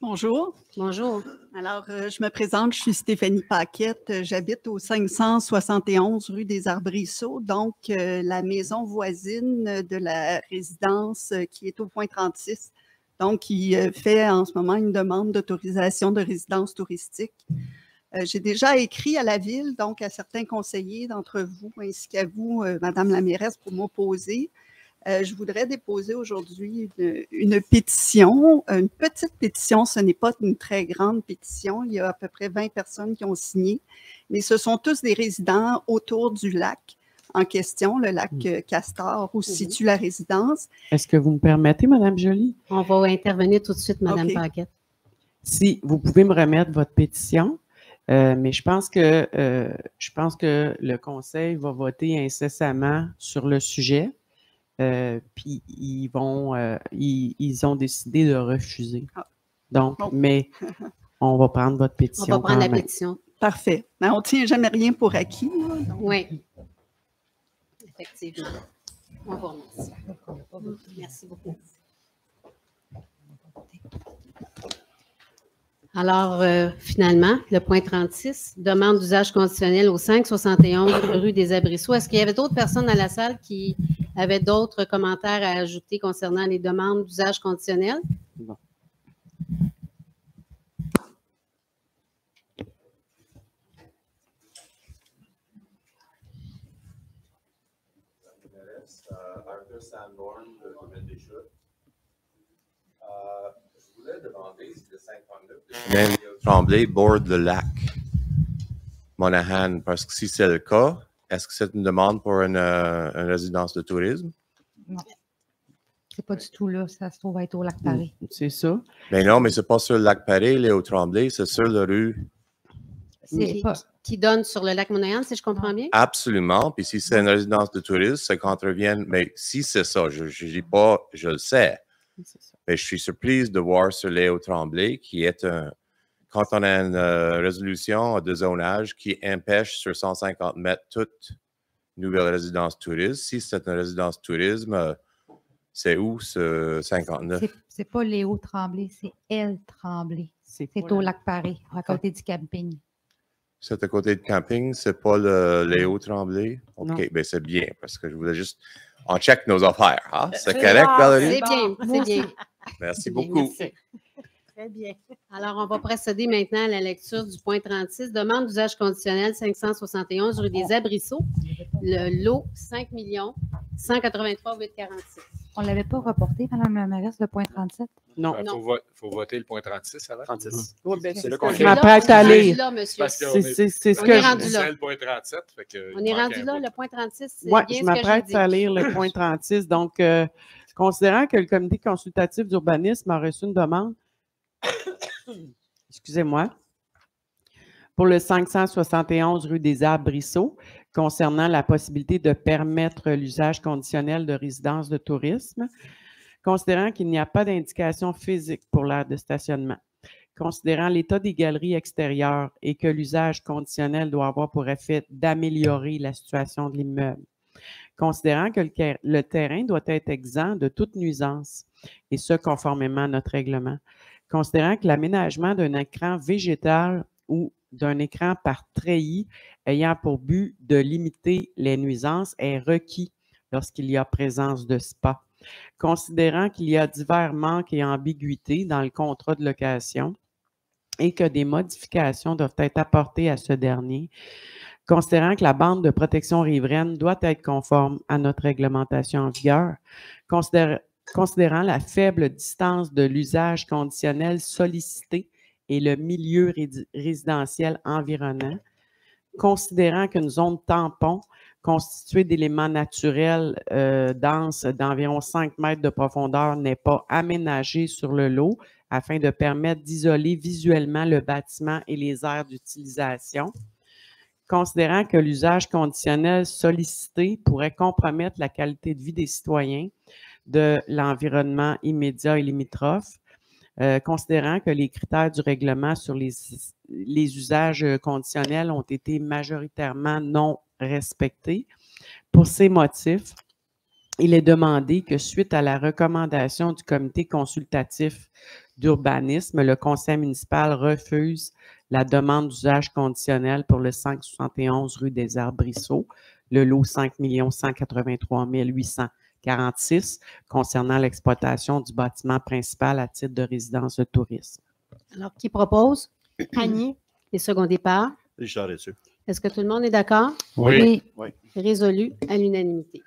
H: Bonjour.
A: Bonjour.
H: Alors, je me présente, je suis Stéphanie Paquette. J'habite au 571 rue des Arbrisseaux, donc la maison voisine de la résidence qui est au point 36. Donc, qui fait en ce moment une demande d'autorisation de résidence touristique. J'ai déjà écrit à la ville, donc à certains conseillers d'entre vous, ainsi qu'à vous, Madame la mairesse, pour m'opposer. Je voudrais déposer aujourd'hui une pétition, une petite pétition, ce n'est pas une très grande pétition, il y a à peu près 20 personnes qui ont signé, mais ce sont tous des résidents autour du lac en question, le lac Castor, où se situe la résidence.
B: Est-ce que vous me permettez, Madame Joly?
A: On va intervenir tout de suite, Madame
H: OK.
A: Paquette.
B: Si vous pouvez me remettre votre pétition, mais je pense que le Conseil va voter incessamment sur le sujet. Puis ils ont décidé de refuser. Donc,
H: Bon.
B: mais on va prendre votre
A: On
B: pétition.
A: va prendre la
B: quand même.
A: pétition.
H: Parfait. Mais on ne tient jamais rien pour acquis. Là, donc.
A: Oui. Effectivement. On vous remercie. Merci beaucoup. Alors, finalement, le point 36, demande d'usage conditionnel au 571 rue des Arbrisseaux. Est-ce qu'il y avait d'autres personnes dans la salle qui avaient d'autres commentaires à ajouter concernant les demandes d'usage conditionnel?
B: Non.
I: Arthur Sanborn de Domaine des Chutes. Je voulais demander si le 59 de Tremblay borde le lac Monaghan, parce que si c'est le cas, est-ce que c'est une demande pour une résidence de tourisme?
E: Non. C'est pas du tout là. Ça se trouve être au lac Paris.
B: C'est ça.
I: Mais non, mais c'est pas sur le lac Paris, il est au Tremblay, c'est sur la rue.
E: C'est pas.
A: Qui donne sur le lac Monaghan, si je comprends bien?
I: Absolument. Puis si c'est une résidence de tourisme, ça contrevient. Mais si c'est ça, je ne dis pas, je le sais.
B: C'est ça.
I: Mais je suis surprise de voir sur Léo Tremblay qui est quand on a une résolution de zonage qui empêche sur 150 mètres toute nouvelle résidence tourisme. Si c'est une résidence tourisme, c'est où ce 59?
E: C'est pas Léo Tremblay, c'est Elle Tremblay.
B: C'est
E: C'est
B: pas
E: au
B: la-
E: lac Paris, à côté du camping.
I: C'est à côté de camping, c'est pas le Léo Tremblay?
B: Non.
I: OK, bien c'est bien parce que je voulais juste. On check nos affaires. Hein? C'est correct, Valérie?
A: C'est bien, c'est bien.
I: Merci
A: C'est bien,
I: beaucoup.
A: merci.
F: Très bien.
A: Alors, on va procéder maintenant à la lecture du point 36, demande d'usage conditionnel 571 rue des Arbrisseaux, le lot 5 183 846.
E: On ne l'avait pas reporté, Madame la mairesse, le point 37?
B: Non.
G: Il faut voter le point 36 avant.
D: 36.
B: Oui, ben,
D: C'est là
B: ça.
D: qu'on
B: Je
D: fait.
B: m'apprête à
A: On est
B: lire.
A: là, monsieur.
G: Parce qu'on
B: C'est ce
A: On
B: que
A: est
B: je...
A: rendu là.
G: C'est le point 37. Fait que
A: On
G: il
A: est
G: manque
A: rendu
G: un
A: là,
G: bout.
A: le point 36, c'est
B: Oui,
A: bien
B: je
A: ce que
B: m'apprête
A: j'ai
B: à
A: dit.
B: lire le point 36. Donc, considérant que le comité consultatif d'urbanisme a reçu une demande, excusez-moi, pour le 571 rue des Arbrisseaux, concernant la possibilité de permettre l'usage conditionnel de résidences de tourisme, considérant qu'il n'y a pas d'indication physique pour l'aire de stationnement, considérant l'état des galeries extérieures et que l'usage conditionnel doit avoir pour effet d'améliorer la situation de l'immeuble, considérant que le terrain doit être exempt de toute nuisance, et ce, conformément à notre règlement, considérant que l'aménagement d'un écran végétal ou d'un écran par treillis ayant pour but de limiter les nuisances est requis lorsqu'il y a présence de spa, considérant qu'il y a divers manques et ambiguïtés dans le contrat de location et que des modifications doivent être apportées à ce dernier, considérant que la bande de protection riveraine doit être conforme à notre réglementation en vigueur, considérant la faible distance de l'usage conditionnel sollicité et le milieu résidentiel environnant, considérant qu'une zone tampon constituée d'éléments naturels denses d'environ 5 mètres de profondeur n'est pas aménagée sur le lot afin de permettre d'isoler visuellement le bâtiment et les aires d'utilisation, considérant que l'usage conditionnel sollicité pourrait compromettre la qualité de vie des citoyens de l'environnement immédiat et limitrophe, considérant que les critères du règlement sur les usages conditionnels ont été majoritairement non respectés. Pour ces motifs, il est demandé que suite à la recommandation du comité consultatif d'urbanisme, le conseil municipal refuse la demande d'usage conditionnel pour le 571 rue des Arbrisseaux, le lot 5 183 846 concernant l'exploitation du bâtiment principal à titre de résidence de tourisme.
A: Alors, qui propose?
F: Annie.
A: Et secondé par?
C: Richard Dessus.
A: Est-ce que tout le monde est d'accord?
G: Oui.
A: Résolu à l'unanimité.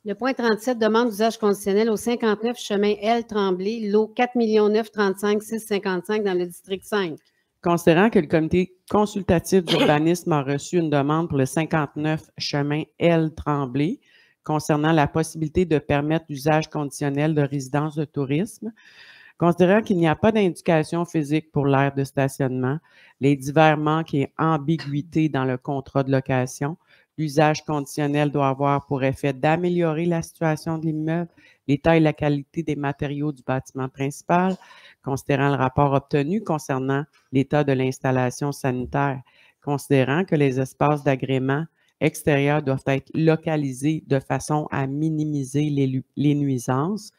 A: Le point 37, demande d'usage conditionnel au 59 chemin L. Tremblay, lot 4 935 655 dans le district 5.
B: Considérant que le comité consultatif d'urbanisme a reçu une demande pour le 59 chemin L. Tremblay concernant la possibilité de permettre l'usage conditionnel de résidence de tourisme, considérant qu'il n'y a pas d'indication physique pour l'aire de stationnement, les divers manques et ambiguïtés dans le contrat de location, l'usage conditionnel doit avoir pour effet d'améliorer la situation de l'immeuble, l'état et la qualité des matériaux du bâtiment principal, considérant le rapport obtenu concernant l'état de l'installation sanitaire, considérant que les espaces d'agrément extérieurs doivent être localisés de façon à minimiser les nuisances,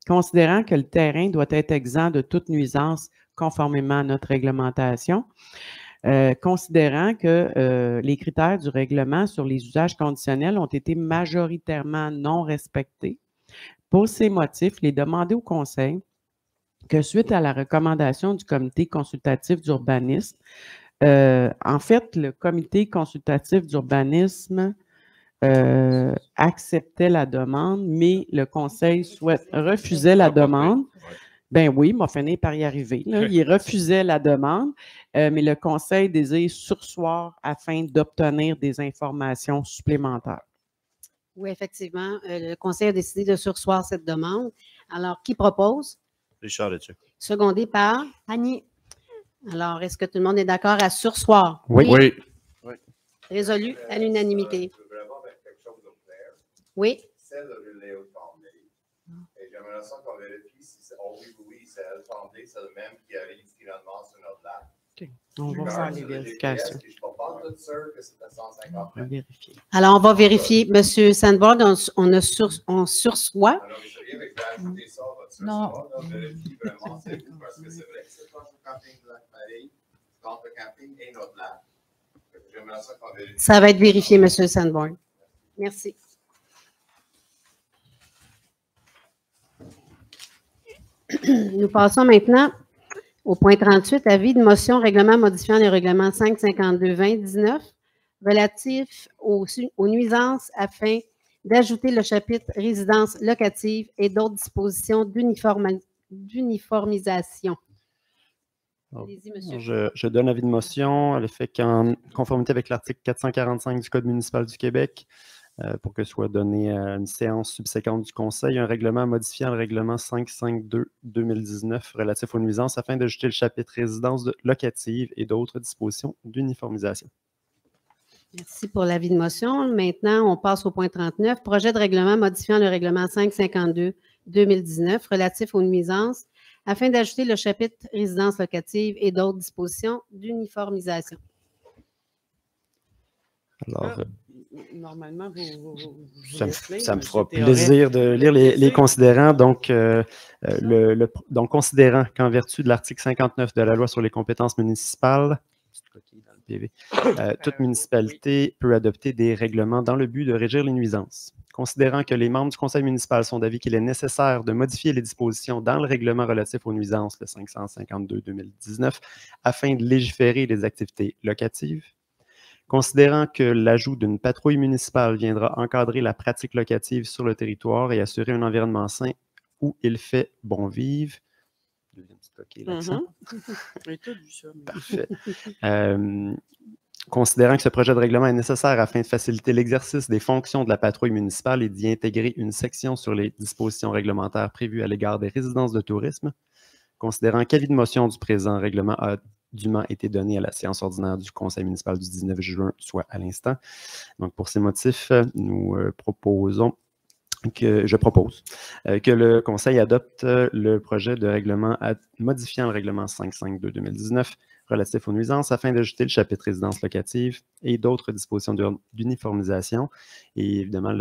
B: considérant que le terrain doit être exempt de toute nuisance conformément à notre réglementation, considérant que les critères du règlement sur les usages conditionnels ont été majoritairement non respectés. Pour ces motifs, il est demandé au Conseil que suite à la recommandation du comité consultatif d'urbanisme, en fait, le comité consultatif d'urbanisme acceptait la demande, mais le Conseil refusait la demande. Ben oui, il m'a fini par y arriver. Là. Il refusait la demande, mais le Conseil désire surseoir afin d'obtenir des informations supplémentaires.
A: Oui, effectivement, le Conseil a décidé de surseoir cette demande. Alors, qui propose?
C: Richard Dessus.
A: Secondé par?
F: Annie.
A: Alors, est-ce que tout le monde est d'accord à surseoir?
G: Oui.
A: Résolu à l'unanimité.
I: Je veux vraiment mettre quelque chose au clair.
A: Oui.
I: C'est le Léo Tremblay. Et j'aimerais ça qu'on vérifie si c'est, oh oui, c'est le Tremblay, c'est le même qui arrive finalement sur notre lac.
B: OK. On va faire les vérifications.
I: Je ne suis pas tout sûr que c'était 150
B: On va vérifier.
A: Alors, on va vérifier. Monsieur Sandborn, on sursoit.
I: Alors, je viens avec ajouter ça à votre
E: Non.
I: soir, là, vérifiez vraiment c'est vous, parce que c'est vrai que c'est pas le camping de Lac-Marie, c'est entre le camping et notre lac. J'aimerais ça qu'on vérifie.
A: Ça va être vérifié, Monsieur Sandborn. Merci. Nous passons maintenant au point 38, avis de motion règlement modifiant le règlement 552-2019 relatif aux nuisances afin d'ajouter le chapitre résidence locative et d'autres dispositions d'uniformisation. Allez-y, monsieur.
D: Je donne avis de motion à l'effet qu'en conformité avec l'article 445 du Code municipal du Québec, pour que soit donnée à une séance subséquente du Conseil, un règlement modifiant le règlement 552-2019 relatif aux nuisances afin d'ajouter le chapitre résidence locative et d'autres dispositions d'uniformisation.
A: Merci pour l'avis de motion. Maintenant, on passe au point 39, projet de règlement modifiant le règlement 552-2019 relatif aux nuisances afin d'ajouter le chapitre résidence locative et d'autres dispositions d'uniformisation.
D: Alors,
B: Normalement,
D: ça me fera plaisir de lire les considérants. Donc, considérant qu'en vertu de l'article 59 de la loi sur les compétences municipales, toute municipalité peut adopter des règlements dans le but de régir les nuisances. Considérant que les membres du conseil municipal sont d'avis qu'il est nécessaire de modifier les dispositions dans le règlement relatif aux nuisances, le 552-2019, afin de légiférer les activités locatives. Considérant que l'ajout d'une patrouille municipale viendra encadrer la pratique locative sur le territoire et assurer un environnement sain où il fait bon vivre. Deuxième petit coquille, l'accent. Parfait. Considérant que ce projet de règlement est nécessaire afin de faciliter l'exercice des fonctions de la patrouille municipale et d'y intégrer une section sur les dispositions réglementaires prévues à l'égard des résidences de tourisme, considérant qu'avis de motion du présent règlement a dûment été donné à la séance ordinaire du conseil municipal du 19 juin, soit à l'instant. Donc, pour ces motifs, je propose que le conseil adopte le projet de règlement modifiant le règlement 552-2019 relatif aux nuisances afin d'ajouter le chapitre résidence locative et d'autres dispositions d'uniformisation et évidemment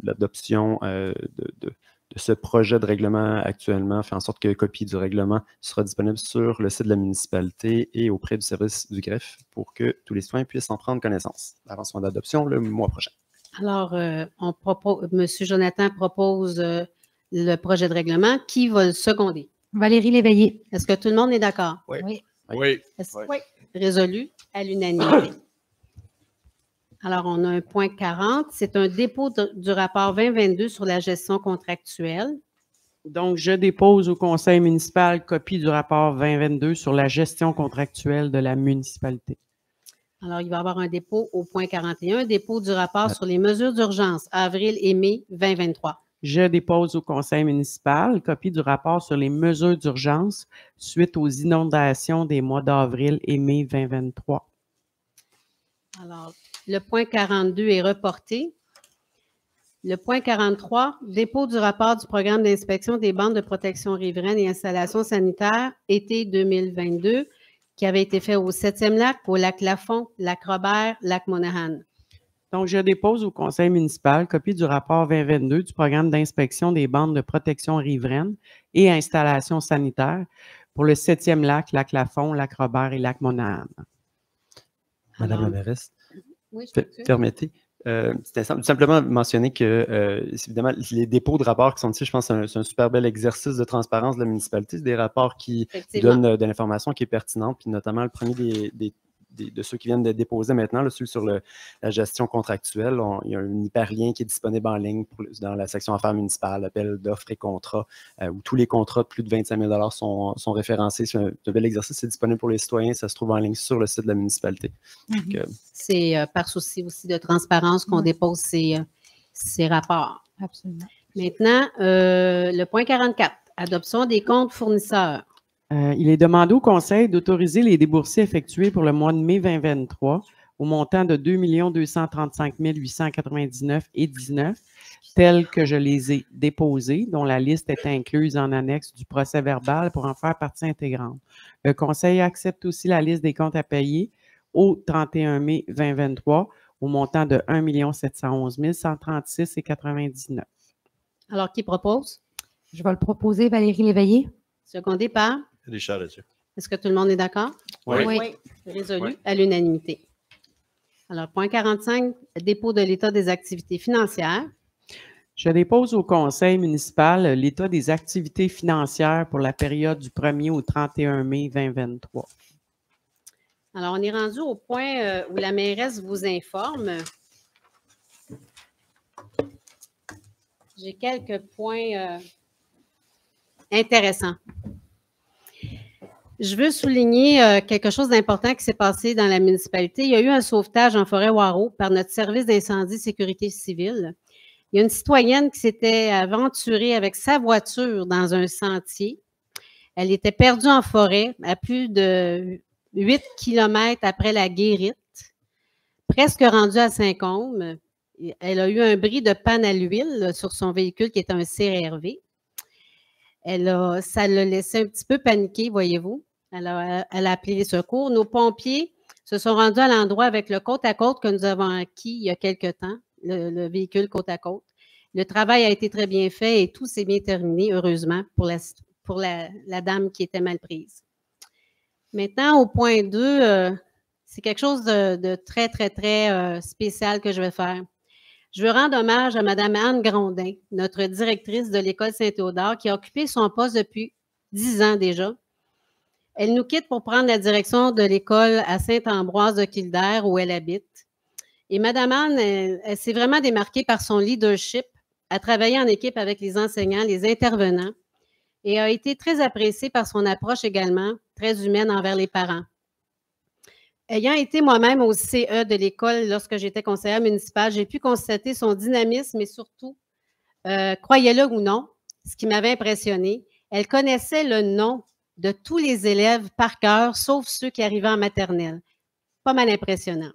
D: l'adoption de ce projet de règlement actuellement fait en sorte que copie du règlement sera disponible sur le site de la municipalité et auprès du service du greffe pour que tous les citoyens puissent en prendre connaissance avant son adoption le mois prochain.
A: Alors, M. Jonathan propose le projet de règlement. Qui va le seconder?
E: Valérie Léveillé.
A: Est-ce que tout le monde est d'accord?
G: Oui.
E: Oui.
G: Oui.
H: Oui.
A: Résolu à l'unanimité. Alors, on a un point 40. C'est un dépôt du rapport 2022 sur la gestion contractuelle.
B: Donc, je dépose au conseil municipal copie du rapport 2022 sur la gestion contractuelle de la municipalité.
A: Alors, il va y avoir un dépôt au point 41, dépôt du rapport sur les mesures d'urgence, avril et mai 2023.
B: Je dépose au conseil municipal copie du rapport sur les mesures d'urgence suite aux inondations des mois d'avril et mai 2023.
A: Alors, le point 42 est reporté. Le point 43, dépôt du rapport du programme d'inspection des bandes de protection riveraine et installations sanitaires été 2022 qui avait été fait au 7e lac, au lac Lafont, lac Robert, lac Monaghan.
B: Donc, je dépose au conseil municipal copie du rapport 2022 du programme d'inspection des bandes de protection riveraine et installations sanitaires pour le 7e lac, lac Lafont, lac Robert et lac Monaghan.
D: Madame la
A: Alors,
D: mairesse,
A: oui, je peux.
D: permettez. Tout simplement mentionner que, évidemment, les dépôts de rapports qui sont ici, je pense que c'est un super bel exercice de transparence de la municipalité. C'est des rapports qui
A: Effectivement.
D: donnent de l'information qui est pertinente, puis notamment le premier de ceux qui viennent de déposer maintenant, là, celui sur la gestion contractuelle. Il y a un hyperlien qui est disponible en ligne dans la section affaires municipales, appel d'offres et contrats, où tous les contrats de plus de 25 000 sont référencés. C'est un bel exercice, c'est disponible pour les citoyens, ça se trouve en ligne sur le site de la municipalité. Donc,
A: C'est par souci aussi de transparence qu'on dépose ces rapports.
E: Absolument.
A: Maintenant, le point 44, adoption des comptes fournisseurs.
B: Il est demandé au conseil d'autoriser les déboursiers effectués pour le mois de mai 2023 au montant de 2 235 899,19 tels que je les ai déposés, dont la liste est incluse en annexe du procès-verbal pour en faire partie intégrante. Le conseil accepte aussi la liste des comptes à payer au 31 mai 2023 au montant de 1 711 136,99.
A: Alors, qui propose?
E: Je vais le proposer, Valérie Léveillé.
A: Secondé par?
C: Richard là-dessus.
A: Est-ce que tout le monde est d'accord?
G: Oui.
A: Résolu
G: Oui.
A: à l'unanimité. Alors, point 45, dépôt de l'état des activités financières.
B: Je dépose au conseil municipal l'état des activités financières pour la période du 1er au 31 mai 2023.
A: Alors, on est rendu au point où la mairesse vous informe. J'ai quelques points intéressants. Je veux souligner quelque chose d'important qui s'est passé dans la municipalité. Il y a eu un sauvetage en forêt Waro par notre service d'incendie sécurité civile. Il y a une citoyenne qui s'était aventurée avec sa voiture dans un sentier. Elle était perdue en forêt à plus de 8 km après la Guérite, presque rendue à Saint-Côme. Elle a eu un bris de panne à l'huile sur son véhicule qui est un CRV. Ça l'a laissé un petit peu paniquer, voyez-vous. Elle a appelé les secours. Nos pompiers se sont rendus à l'endroit avec le côte-à-côte que nous avons acquis il y a quelque temps, le véhicule côte-à-côte. Le travail a été très bien fait et tout s'est bien terminé, heureusement, pour la dame qui était mal prise. Maintenant, au point 2, c'est quelque chose de très, très, très spécial que je vais faire. Je veux rendre hommage à Mme Anne Grondin, notre directrice de l'École Saint-Théodore, qui a occupé son poste depuis 10 ans déjà. Elle nous quitte pour prendre la direction de l'école à Saint-Ambroise de Kildare, où elle habite. Et Mme Anne, elle s'est vraiment démarquée par son leadership, a travaillé en équipe avec les enseignants, les intervenants, et a été très appréciée par son approche également, très humaine envers les parents. Ayant été moi-même au CE de l'école lorsque j'étais conseillère municipale, j'ai pu constater son dynamisme et surtout, croyez-le ou non, ce qui m'avait impressionné, elle connaissait le nom de tous les élèves par cœur, sauf ceux qui arrivaient en maternelle. Pas mal impressionnant.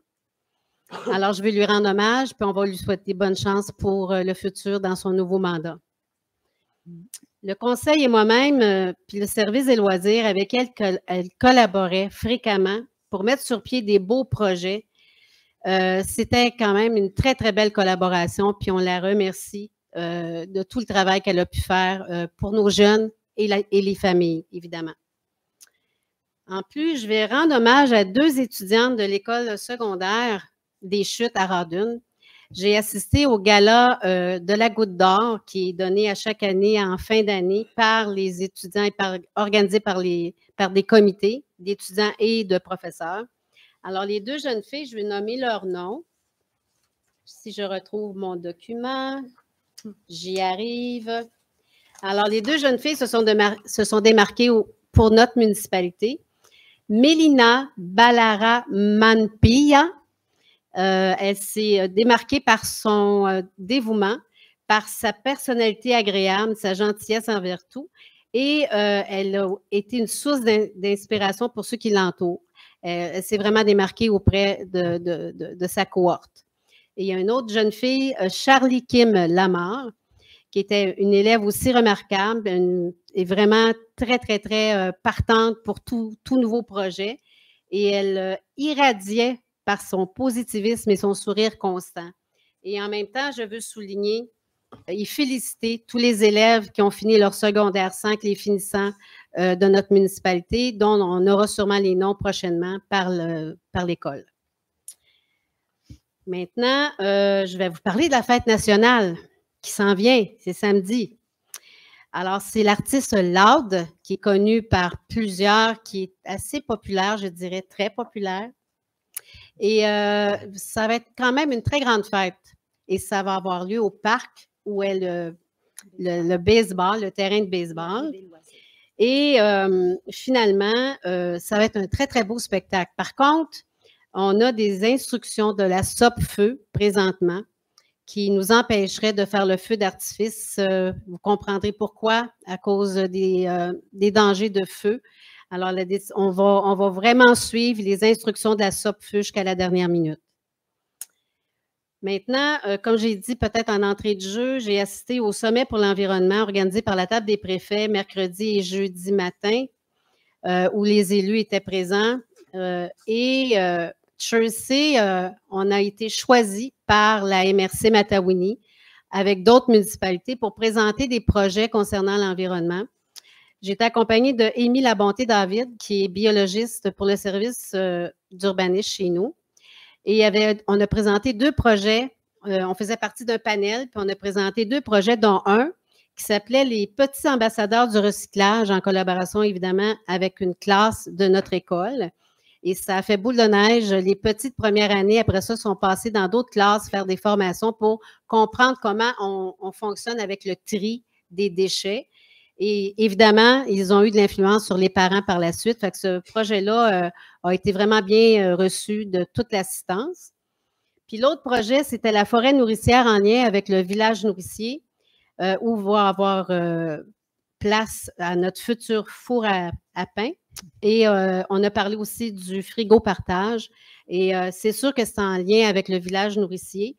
A: Alors, je vais lui rendre hommage, puis on va lui souhaiter bonne chance pour le futur dans son nouveau mandat. Le conseil et moi-même, puis le service des loisirs, avec elle collaborait fréquemment pour mettre sur pied des beaux projets. C'était quand même une très, très belle collaboration, puis on la remercie de tout le travail qu'elle a pu faire pour nos jeunes et les familles, évidemment. En plus, je vais rendre hommage à 2 étudiantes de l'école secondaire des Chutes à Rawdon. J'ai assisté au gala de la Goutte d'Or qui est donné à chaque année en fin d'année par les étudiants et organisé par des comités d'étudiants et de professeurs. Alors, les 2 jeunes filles, je vais nommer leur nom. Si je retrouve mon document, j'y arrive. Alors, les 2 jeunes filles se sont démarquées pour notre municipalité. Mélina Balara Manpilla, elle s'est démarquée par son dévouement, par sa personnalité agréable, sa gentillesse envers tout, et elle a été une source d'inspiration pour ceux qui l'entourent. Elle s'est vraiment démarquée auprès de sa cohorte. Et il y a une autre jeune fille, Charlie Kim Lamar, qui était une élève aussi remarquable et vraiment très, très, très partante pour tout nouveau projet. Et elle irradiait par son positivisme et son sourire constant. Et en même temps, je veux souligner et féliciter tous les élèves qui ont fini leur secondaire 5, les finissants de notre municipalité, dont on aura sûrement les noms prochainement par l'école. Maintenant, je vais vous parler de la fête nationale qui s'en vient, c'est samedi. Alors, c'est l'artiste Loud, qui est connu par plusieurs, qui est assez populaire, je dirais très populaire. Et ça va être quand même une très grande fête. Et ça va avoir lieu au parc où est le baseball, le terrain de baseball. Et finalement, ça va être un très, très beau spectacle. Par contre, on a des instructions de la SOPFEU présentement qui nous empêcheraient de faire le feu d'artifice. Vous comprendrez pourquoi, à cause des dangers de feu. Alors, on va vraiment suivre les instructions de la SOPFEU jusqu'à la dernière minute. Maintenant, comme j'ai dit peut-être en entrée de jeu, j'ai assisté au sommet pour l'environnement organisé par la table des préfets mercredi et jeudi matin, où les élus étaient présents. Chersey, on a été choisi par la MRC Matawini avec d'autres municipalités pour présenter des projets concernant l'environnement. J'ai été accompagnée de Émy Labonté-David, qui est biologiste pour le service d'urbanisme chez nous. Et on a présenté 2 projets. On faisait partie d'un panel, puis on a présenté 2 projets, dont un qui s'appelait les petits ambassadeurs du recyclage, en collaboration évidemment avec une classe de notre école. Et ça a fait boule de neige. Les petites premières années, après ça, sont passées dans d'autres classes faire des formations pour comprendre comment on fonctionne avec le tri des déchets. Et évidemment, ils ont eu de l'influence sur les parents par la suite. Fait que ce projet-là a été vraiment bien reçu de toute l'assistance. Puis l'autre projet, c'était la forêt nourricière en lien avec le village nourricier, où va avoir place à notre futur four à pain. Et on a parlé aussi du frigo partage. Et c'est sûr que c'est en lien avec le village nourricier.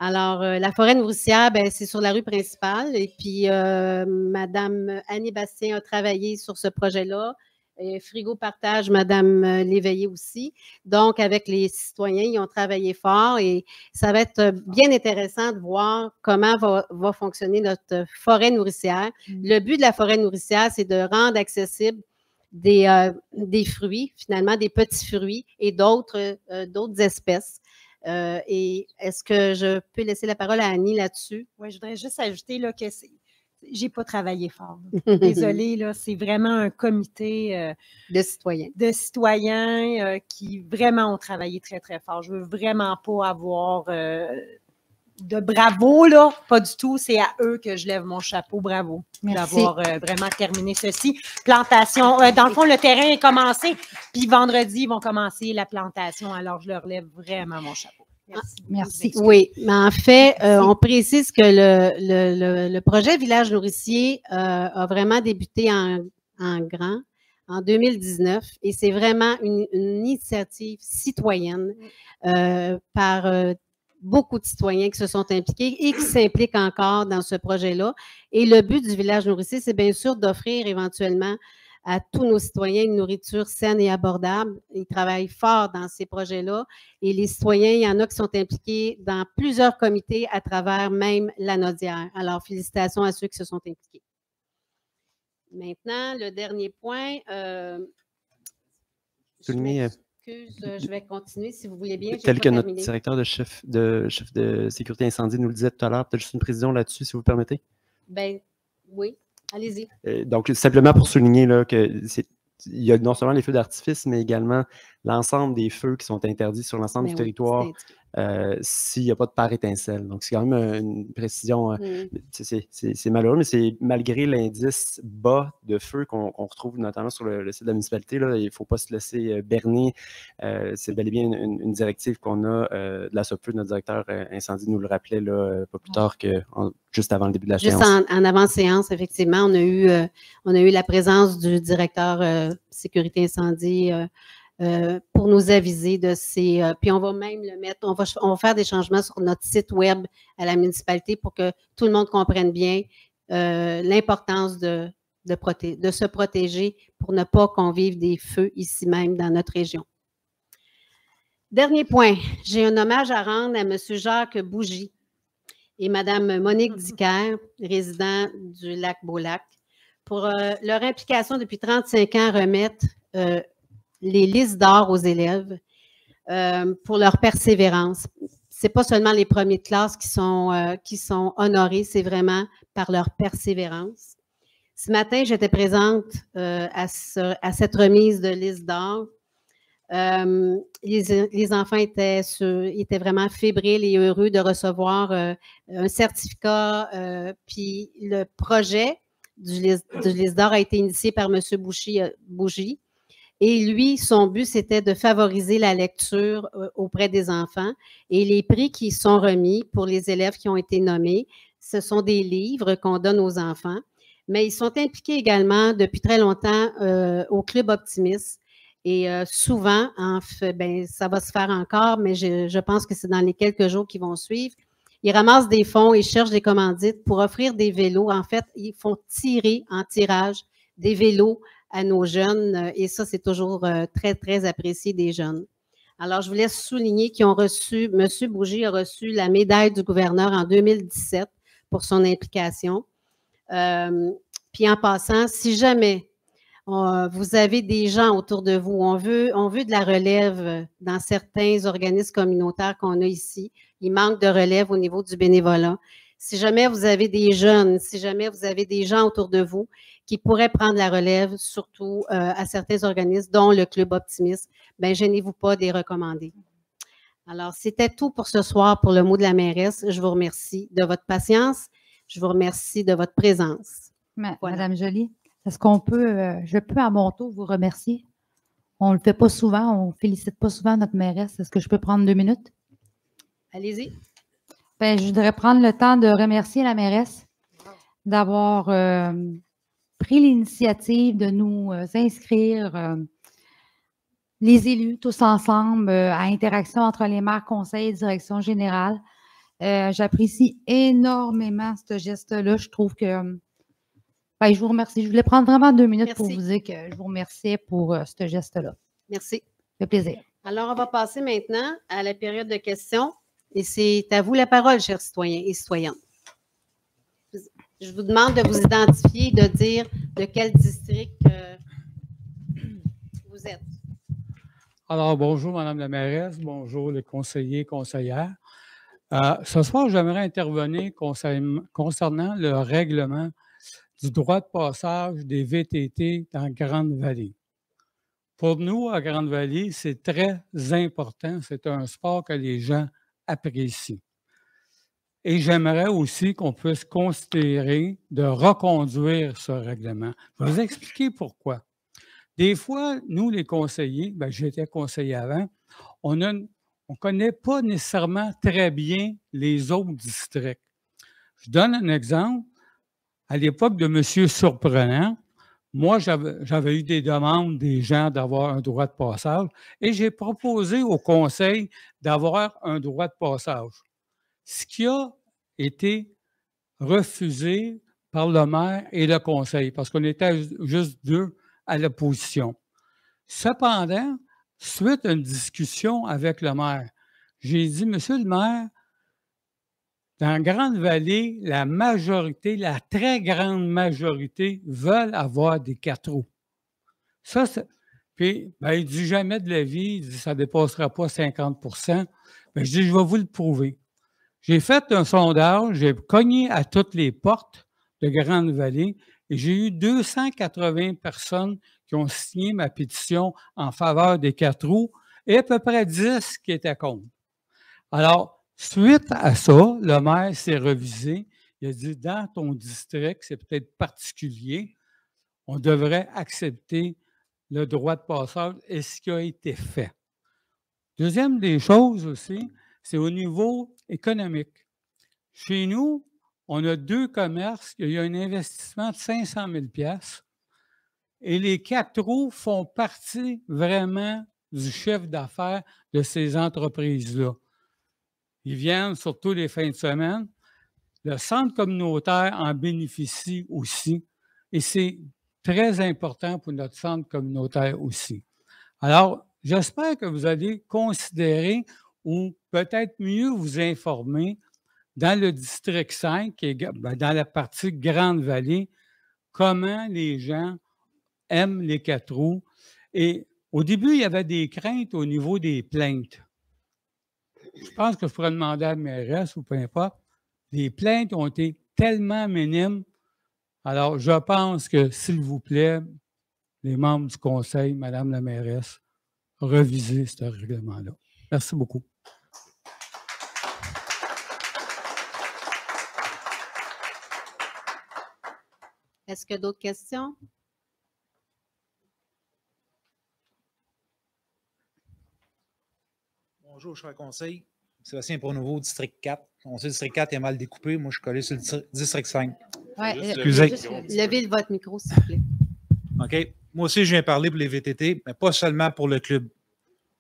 A: Alors, la forêt nourricière, c'est sur la rue principale. Et puis, Mme Annie Bastien a travaillé sur ce projet-là. Frigo partage, Mme Léveillé aussi. Donc, avec les citoyens, ils ont travaillé fort et ça va être bien intéressant de voir comment va fonctionner notre forêt nourricière. Le but de la forêt nourricière, c'est de rendre accessible des fruits, finalement, des petits fruits et d'autres espèces. Et est-ce que je peux laisser la parole à Annie là-dessus?
F: Oui, je voudrais juste ajouter là, que j'ai pas travaillé fort. Désolée, là, c'est vraiment un comité
A: de citoyens.
F: Qui vraiment ont travaillé très, très fort. Je veux vraiment pas avoir de bravo, là, pas du tout. C'est à eux que je lève mon chapeau, bravo, d'avoir vraiment terminé ceci. Plantation, dans le fond, le terrain est commencé, puis vendredi, ils vont commencer la plantation, alors je leur lève vraiment mon chapeau.
E: Merci.
A: Oui, mais en fait, on précise que le projet Village nourricier a vraiment débuté en grand en 2019 et c'est vraiment une initiative citoyenne par beaucoup de citoyens qui se sont impliqués et qui s'impliquent encore dans ce projet-là. Et le but du Village nourricier, c'est bien sûr d'offrir éventuellement à tous nos citoyens une nourriture saine et abordable. Ils travaillent fort dans ces projets-là et les citoyens, il y en a qui sont impliqués dans plusieurs comités à travers même la Nodière. Alors, félicitations à ceux qui se sont impliqués. Maintenant, le dernier point,
D: Souligner,
A: je vais continuer si vous voulez bien.
D: tel que notre directeur de chef de sécurité incendie nous le disait tout à l'heure, peut-être juste une précision là-dessus, si vous permettez.
A: Bien, oui, allez-y.
D: Donc, simplement pour souligner là, que il y a non seulement les feux d'artifice, mais également l'ensemble des feux qui sont interdits sur l'ensemble du territoire s'il n'y a pas de part étincelle. Donc, c'est quand même une précision. C'est malheureux, mais c'est malgré l'indice bas de feu qu'on retrouve notamment sur le site de la municipalité. Là, il ne faut pas se laisser berner. C'est bel et bien une directive qu'on a de la SOPFEU. Notre directeur incendie nous le rappelait là, pas plus tard que juste avant le début de la séance.
A: Juste en avant-séance, effectivement, on a eu la présence du directeur sécurité incendie pour nous aviser de ces... puis on va même le mettre, on va faire des changements sur notre site web à la municipalité pour que tout le monde comprenne bien l'importance de se protéger pour ne pas qu'on vive des feux ici même dans notre région. Dernier point, j'ai un hommage à rendre à M. Jacques Bougie et Mme Monique Dicker, résidents du Lac-Beaulac, pour leur implication depuis 35 ans à remettre les listes d'or aux élèves pour leur persévérance. Ce n'est pas seulement les premiers de classe qui sont honorés, c'est vraiment par leur persévérance. Ce matin, j'étais présente à cette remise de liste d'or. Les enfants étaient vraiment fébriles et heureux de recevoir un certificat. Puis le projet du liste d'or a été initié par M. Bougie. Et lui, son but, c'était de favoriser la lecture auprès des enfants. Et les prix qui sont remis pour les élèves qui ont été nommés, ce sont des livres qu'on donne aux enfants. Mais ils sont impliqués également depuis très longtemps au Club Optimiste. Et souvent, en fait, ça va se faire encore, mais je pense que c'est dans les quelques jours qui vont suivre. Ils ramassent des fonds et cherchent des commandites pour offrir des vélos. En fait, ils font tirer en tirage des vélos à nos jeunes et ça, c'est toujours très, très apprécié des jeunes. Alors, je voulais souligner qu'ils ont reçu, M. Bougie a reçu la médaille du gouverneur en 2017 pour son implication. Puis en passant, si jamais vous avez des gens autour de vous, on veut de la relève dans certains organismes communautaires qu'on a ici. Il manque de relève au niveau du bénévolat. Si jamais vous avez des jeunes, si jamais vous avez des gens autour de vous qui pourraient prendre la relève, surtout à certains organismes, dont le Club Optimiste, bien, gênez-vous pas de les recommander. Alors, c'était tout pour ce soir pour le mot de la mairesse. Je vous remercie de votre patience. Je vous remercie de votre présence.
E: Voilà. Madame Joly, est-ce qu'on peut, je peux à mon tour vous remercier? On ne le fait pas souvent, on ne félicite pas souvent notre mairesse. Est-ce que je peux prendre 2 minutes?
A: Allez-y.
E: Bien, je voudrais prendre le temps de remercier la mairesse d'avoir pris l'initiative de nous inscrire les élus tous ensemble à interaction entre les maires, conseils et direction générale. J'apprécie énormément ce geste-là. Je trouve que je vous remercie. Je voulais prendre vraiment 2 minutes pour vous dire que je vous remerciais pour ce geste-là.
A: Merci.
E: Ça fait plaisir.
A: Alors, on va passer maintenant à la période de questions. Et c'est à vous la parole, chers citoyens et citoyennes. Je vous demande de vous identifier et de dire de quel district vous êtes.
J: Alors, bonjour, Madame la mairesse. Bonjour, les conseillers et conseillères. Ce soir, j'aimerais intervenir concernant le règlement du droit de passage des VTT dans Grande-Vallée. Pour nous, à Grande-Vallée, c'est très important. C'est un sport que les gens apprécient. Et j'aimerais aussi qu'on puisse considérer de reconduire ce règlement. Je vais vous expliquer pourquoi. Des fois, nous, les conseillers, j'étais conseiller avant, on ne connaît pas nécessairement très bien les autres districts. Je donne un exemple. À l'époque de M. Surprenant, moi, j'avais eu des demandes des gens d'avoir un droit de passage et j'ai proposé au conseil d'avoir un droit de passage. Ce qui a été refusé par le maire et le conseil, parce qu'on était juste 2 à l'opposition. Cependant, suite à une discussion avec le maire, j'ai dit, Monsieur le maire, dans Grande-Vallée, la majorité, la très grande majorité, veulent avoir des 4 roues. Ça, puis, ben, il dit jamais de la vie, il dit ça ne dépassera pas 50 %. Ben, je dis, je vais vous le prouver. J'ai fait un sondage, j'ai cogné à toutes les portes de Grande-Vallée et j'ai eu 280 personnes qui ont signé ma pétition en faveur des 4 roues et à peu près 10 qui étaient contre. Alors, suite à ça, le maire s'est revisé. Il a dit, dans ton district, c'est peut-être particulier, on devrait accepter le droit de passage et ce qui a été fait. Deuxième des choses aussi, c'est au niveau économique. Chez nous, on a 2 commerces, il y a un investissement de 500 000 $ et les 4 roues font partie vraiment du chiffre d'affaires de ces entreprises-là. Ils viennent surtout les fins de semaine. Le centre communautaire en bénéficie aussi et c'est très important pour notre centre communautaire aussi. Alors, j'espère que vous allez considérer ou peut-être mieux vous informer dans le district 5, qui est dans la partie Grande-Vallée, comment les gens aiment les 4 roues. Et au début, il y avait des craintes au niveau des plaintes. Je pense que je pourrais demander à la mairesse ou peu importe. Les plaintes ont été tellement minimes. Alors, je pense que, s'il vous plaît, les membres du conseil, Madame la mairesse, revisez ce règlement-là. Merci beaucoup.
A: Est-ce qu'il y a d'autres questions?
K: Bonjour, cher conseil. Sébastien Pronovo, district 4. On sait que le district 4 est mal découpé. Moi, je suis collé sur le district 5.
A: Ouais,
K: excusez.
A: Levez votre micro, s'il vous plaît.
K: OK. Moi aussi, je viens parler pour les VTT, mais pas seulement pour le club.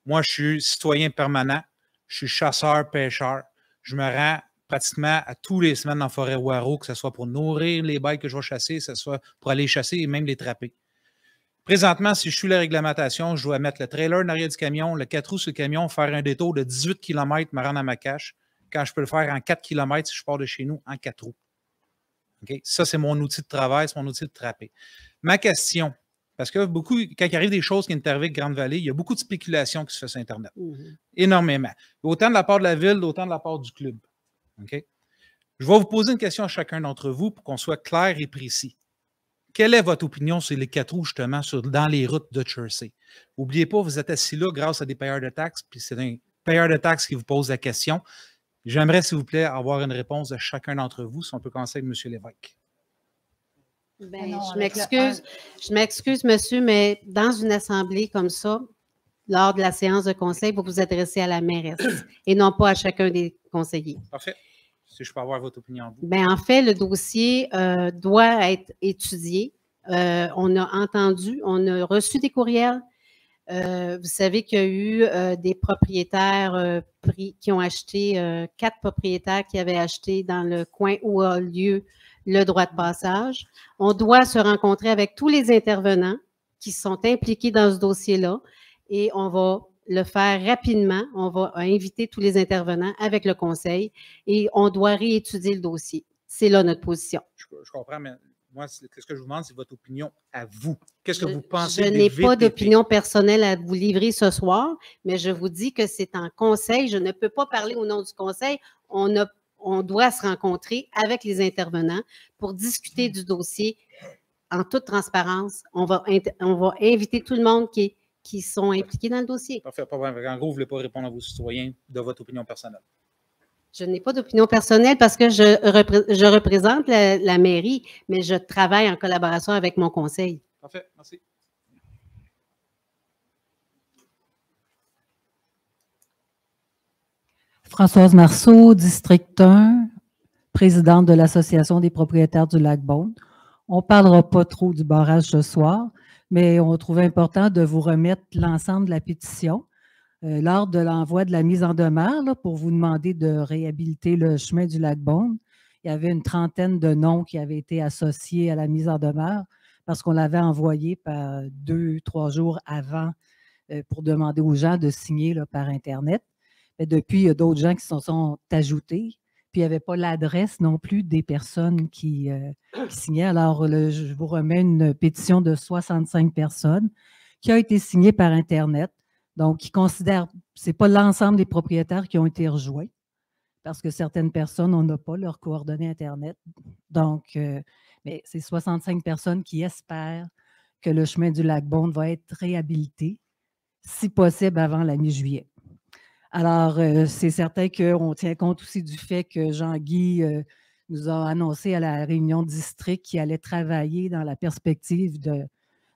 K: Moi, je suis citoyen permanent. Je suis chasseur-pêcheur. Je me rends pratiquement à tous les semaines dans la forêt Ouaro, que ce soit pour nourrir les bêtes que je vais chasser, que ce soit pour aller chasser et même les trapper. Présentement, si je suis la réglementation, je dois mettre le trailer en arrière du camion, le 4 roues sur le camion, faire un détour de 18 km, me rendre à ma cache, quand je peux le faire en 4 km si je pars de chez nous en 4 roues. Okay? Ça, c'est mon outil de travail, c'est mon outil de trapper. Ma question, parce que beaucoup, quand il arrive des choses qui interviennent avec Grande-Vallée, il y a beaucoup de spéculation qui se fait sur Internet. Énormément. Autant de la part de la ville, autant de la part du club. Okay? Je vais vous poser une question à chacun d'entre vous pour qu'on soit clair et précis. Quelle est votre opinion sur les 4 roues, justement, dans les routes de Jersey? N'oubliez pas, vous êtes assis là grâce à des payeurs de taxes, puis c'est un payeur de taxes qui vous pose la question. J'aimerais, s'il vous plaît, avoir une réponse de chacun d'entre vous, si on peut commencer avec M. Lévesque.
A: Bien, je m'excuse, monsieur, mais dans une assemblée comme ça, lors de la séance de conseil, vous vous adressez à la mairesse et non pas à chacun des conseillers.
K: Parfait. Si je peux avoir votre opinion.
A: Bien, en fait, le dossier doit être étudié. On a entendu, on a reçu des courriels. Vous savez qu'il y a eu des propriétaires qui ont acheté, 4 propriétaires qui avaient acheté dans le coin où a lieu le droit de passage. On doit se rencontrer avec tous les intervenants qui sont impliqués dans ce dossier-là et on va le faire rapidement. On va inviter tous les intervenants avec le conseil et on doit réétudier le dossier. C'est là notre position.
K: Je comprends, mais moi, ce que je vous demande, c'est votre opinion à vous. Qu'est-ce que vous pensez
A: des VTT? Je n'ai pas d'opinion personnelle à vous livrer ce soir, mais je vous dis que c'est en conseil. Je ne peux pas parler au nom du conseil. On doit se rencontrer avec les intervenants pour discuter du dossier en toute transparence. On va inviter tout le monde qui sont impliqués dans le dossier.
K: Parfait. En gros, vous ne voulez pas répondre à vos citoyens de votre opinion personnelle.
A: Je n'ai pas d'opinion personnelle parce que je représente la mairie, mais je travaille en collaboration avec mon conseil.
K: Parfait. Merci.
L: Françoise Marceau, district 1, présidente de l'Association des propriétaires du Lac-Beaune. On ne parlera pas trop du barrage ce soir, mais on trouvait important de vous remettre l'ensemble de la pétition lors de l'envoi de la mise en demeure là, pour vous demander de réhabiliter le chemin du Lac-Beaune. Il y avait une trentaine de noms qui avaient été associés à la mise en demeure parce qu'on l'avait envoyé par 2-3 jours avant pour demander aux gens de signer là, par Internet. Mais depuis, il y a d'autres gens qui se sont ajoutés. Puis, il n'y avait pas l'adresse non plus des personnes qui signaient. Alors, je vous remets une pétition de 65 personnes qui a été signée par Internet. Donc, qui considèrent, ce n'est pas l'ensemble des propriétaires qui ont été rejoints, parce que certaines personnes, on n'a pas leurs coordonnées Internet. Donc, mais c'est 65 personnes qui espèrent que le chemin du Lac-Beaune va être réhabilité, si possible avant la mi-juillet. Alors, c'est certain qu'on tient compte aussi du fait que Jean-Guy nous a annoncé à la réunion de district qu'il allait travailler dans la perspective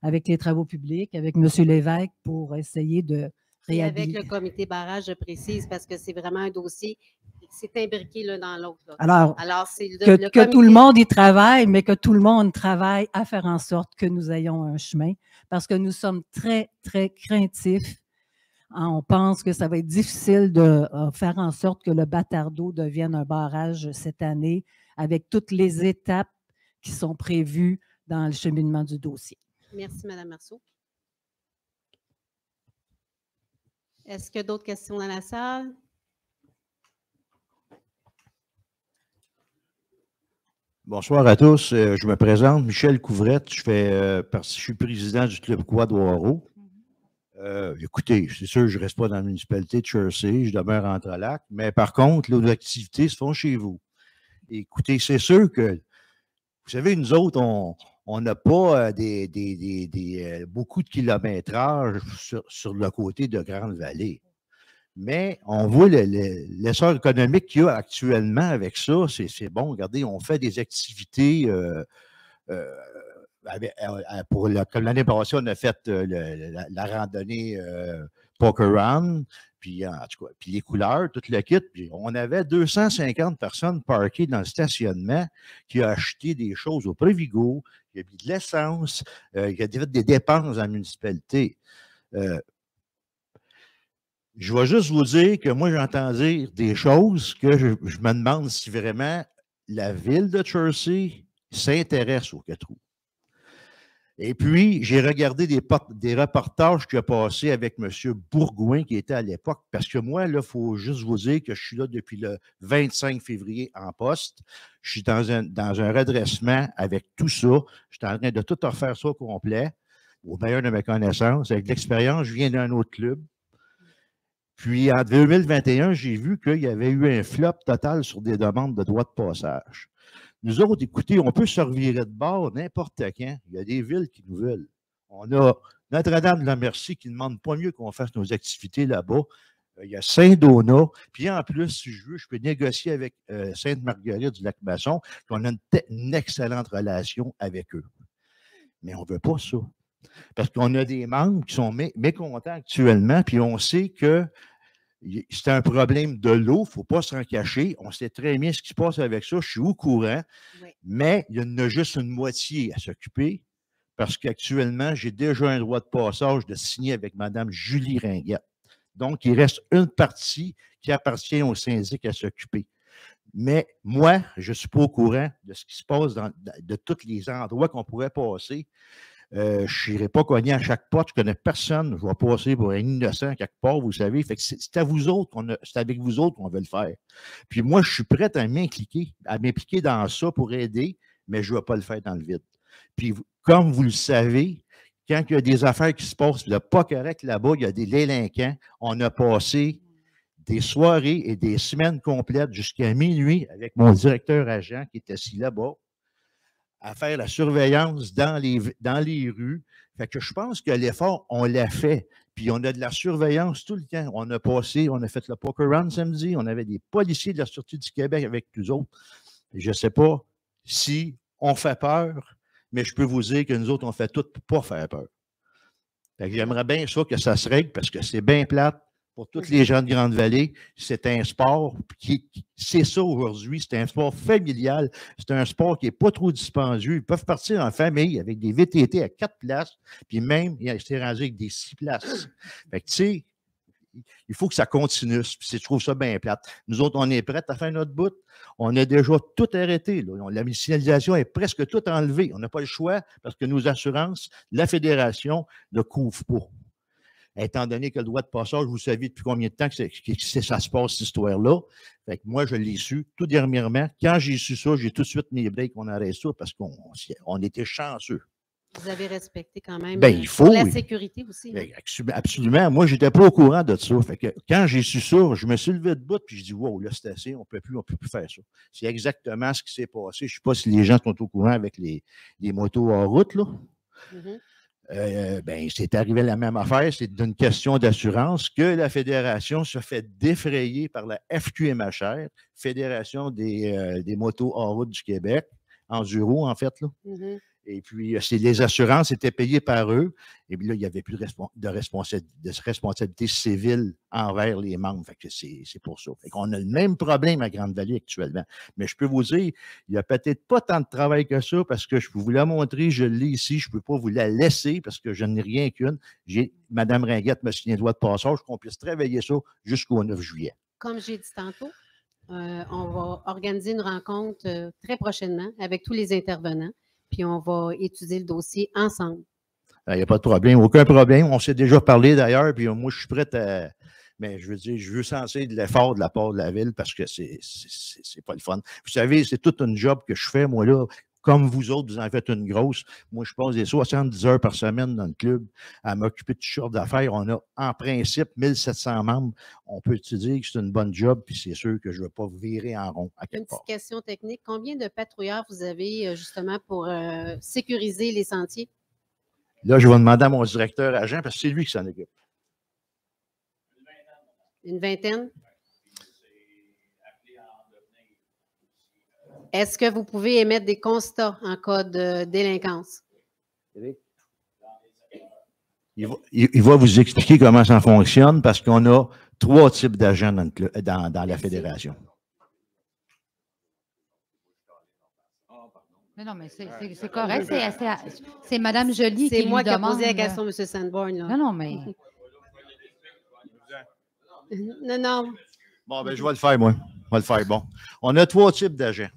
L: avec les travaux publics, avec M. Lévesque, pour essayer de réhabiliter.
A: Avec le comité barrage, je précise, parce que c'est vraiment un dossier qui s'est imbriqué l'un dans l'autre.
L: Alors,
A: c'est
L: que tout le monde y travaille, mais que tout le monde travaille à faire en sorte que nous ayons un chemin, parce que nous sommes très, très craintifs. On pense que ça va être difficile de faire en sorte que le Batardeau devienne un barrage cette année, avec toutes les étapes qui sont prévues dans le cheminement du dossier.
A: Merci, Mme Marceau. Est-ce qu'il y a d'autres questions dans la salle?
M: Bonsoir à tous. Je me présente, Michel Couvrette. Je suis président du Club Quad Waro. Écoutez, c'est sûr, je ne reste pas dans la municipalité de Chersey, je demeure entre lacs, mais par contre, nos activités se font chez vous. Écoutez, c'est sûr que, vous savez, nous autres, on n'a pas beaucoup de kilométrage sur le côté de Grande-Vallée. Mais on voit l'essor économique qu'il y a actuellement avec ça. C'est bon. Regardez, on fait des activités comme l'année passée, on a fait la randonnée Poker Run, puis en tout cas, puis les couleurs, tout le kit. Puis on avait 250 personnes parquées dans le stationnement qui ont acheté des choses au Prévigo, il y a mis de l'essence, il y a des dépenses dans la municipalité. Je vais juste vous dire que moi, j'entends dire des choses que je me demande si vraiment la ville de Chersey s'intéresse aux 4 roues. Et puis, j'ai regardé des reportages qui ont passé avec M. Bourgouin, qui était à l'époque, parce que moi, il faut juste vous dire que je suis là depuis le 25 février en poste. Je suis dans un redressement avec tout ça. Je suis en train de tout refaire ça au complet, au meilleur de mes connaissances. Avec l'expérience, je viens d'un autre club. Puis, en 2021, j'ai vu qu'il y avait eu un flop total sur des demandes de droit de passage. Nous autres, écoutez, on peut se revirer de bord n'importe quand. Il y a des villes qui nous veulent. On a Notre-Dame-de-la-Merci qui ne demande pas mieux qu'on fasse nos activités là-bas. Il y a Saint-Donat. Puis en plus, si je veux, je peux négocier avec Sainte-Marguerite du Lac-Masson. On a une excellente relation avec eux. Mais on ne veut pas ça. Parce qu'on a des membres qui sont mécontents actuellement, puis on sait que c'est un problème de l'eau, il ne faut pas s'en cacher. On sait très bien ce qui se passe avec ça, je suis au courant, oui. Mais il y en a juste une moitié à s'occuper parce qu'actuellement, j'ai déjà un droit de passage de signer avec Mme Julie Ringuette. Donc, il reste une partie qui appartient au syndic à s'occuper. Mais moi, je ne suis pas au courant de ce qui se passe de tous les endroits qu'on pourrait passer. Je n'irai pas cogner à chaque porte, je ne connais personne, je vais passer pour un innocent quelque part, vous savez. Fait que c'est à vous autres, c'est avec vous autres qu'on veut le faire. Puis moi, je suis prêt à m'impliquer dans ça pour aider, mais je ne vais pas le faire dans le vide. Puis comme vous le savez, quand il y a des affaires qui se passent, de pas correct là-bas, il y a des délinquants, on a passé des soirées et des semaines complètes jusqu'à minuit avec mon directeur agent qui est assis là-bas, à faire la surveillance dans les rues. Fait que je pense que l'effort, on l'a fait. Puis on a de la surveillance tout le temps. On a fait le Poker Run samedi, on avait des policiers de la Sûreté du Québec avec nous autres. Je ne sais pas si on fait peur, mais je peux vous dire que nous autres, on fait tout pour ne pas faire peur. Fait que j'aimerais bien ça que ça se règle parce que c'est bien plate. Pour tous les gens de Grande-Vallée, c'est un sport c'est ça aujourd'hui, c'est un sport familial, c'est un sport qui n'est pas trop dispendieux. Ils peuvent partir en famille avec des VTT à 4 places, puis même, il s'est rendu avec des 6 places. Fait que, tu sais, il faut que ça continue. Puis je trouve ça bien plate. Nous autres, on est prêts à faire notre bout. On a déjà tout arrêté. Là. La signalisation est presque toute enlevée. On n'a pas le choix parce que nos assurances, la fédération ne couvre pas. Étant donné que le droit de passage, vous savez depuis combien de temps que ça se passe, cette histoire-là. Fait que moi, je l'ai su tout dernièrement. Quand j'ai su ça, j'ai tout de suite mis les breaks, on arrête ça parce qu'on était chanceux.
A: Vous avez respecté quand même
M: Il faut,
A: pour la sécurité aussi.
M: Bien, absolument. Moi, je n'étais pas au courant de ça. Fait que quand j'ai su ça, je me suis levé de bout et je dis wow, là, c'est assez, on ne peut plus faire ça. C'est exactement ce qui s'est passé. Je ne sais pas si les gens sont au courant avec les motos en route, là. C'est arrivé la même affaire. C'est d'une question d'assurance que la fédération se fait défrayer par la FQMHR, Fédération des motos hors route du Québec, enduro, en fait. Là. Et puis, les assurances étaient payées par eux. Et puis là, il n'y avait plus de responsabilité civile envers les membres. Fait que c'est pour ça. Fait qu'on a le même problème à Grande-Vallée actuellement. Mais je peux vous dire, il n'y a peut-être pas tant de travail que ça parce que je peux vous la montrer, je l'ai ici, je ne peux pas vous la laisser parce que je n'ai rien qu'une. Mme Ringuette me signe un droit de passage qu'on puisse travailler ça jusqu'au 9 juillet.
A: Comme j'ai dit tantôt, on va organiser une rencontre très prochainement avec tous les intervenants. Puis on va étudier le dossier ensemble.
M: Il n'y a pas de problème, aucun problème. On s'est déjà parlé d'ailleurs, puis moi, je suis prêt à. Mais je veux dire, je veux sentir de l'effort de la part de la ville parce que c'est pas le fun. Vous savez, c'est toute une job que je fais, moi, là. Comme vous autres, vous en faites une grosse. Moi, je passe des 70 heures par semaine dans le club à m'occuper de toutes sortes d'affaires. On a, en principe, 1700 membres. On peut te dire que c'est une bonne job, puis c'est sûr que je ne vais pas virer en rond à quelque part.
A: Une petite question technique. Combien de patrouilleurs vous avez justement pour sécuriser les sentiers?
M: Là, je vais demander à mon directeur agent parce que c'est lui qui s'en occupe.
A: Une vingtaine? Est-ce que vous pouvez émettre des constats en cas de délinquance?
M: Il va vous expliquer comment ça fonctionne parce qu'on a 3 types d'agents dans la fédération.
E: Non, mais c'est correct. C'est Mme Joly qui
A: C'est moi qui ai
E: demande.
A: posé la question, M. Sanborn. Là.
E: Non, mais...
A: Non.
M: Bon, ben, je vais le faire, moi. Je vais le faire. Bon. On a 3 types d'agents.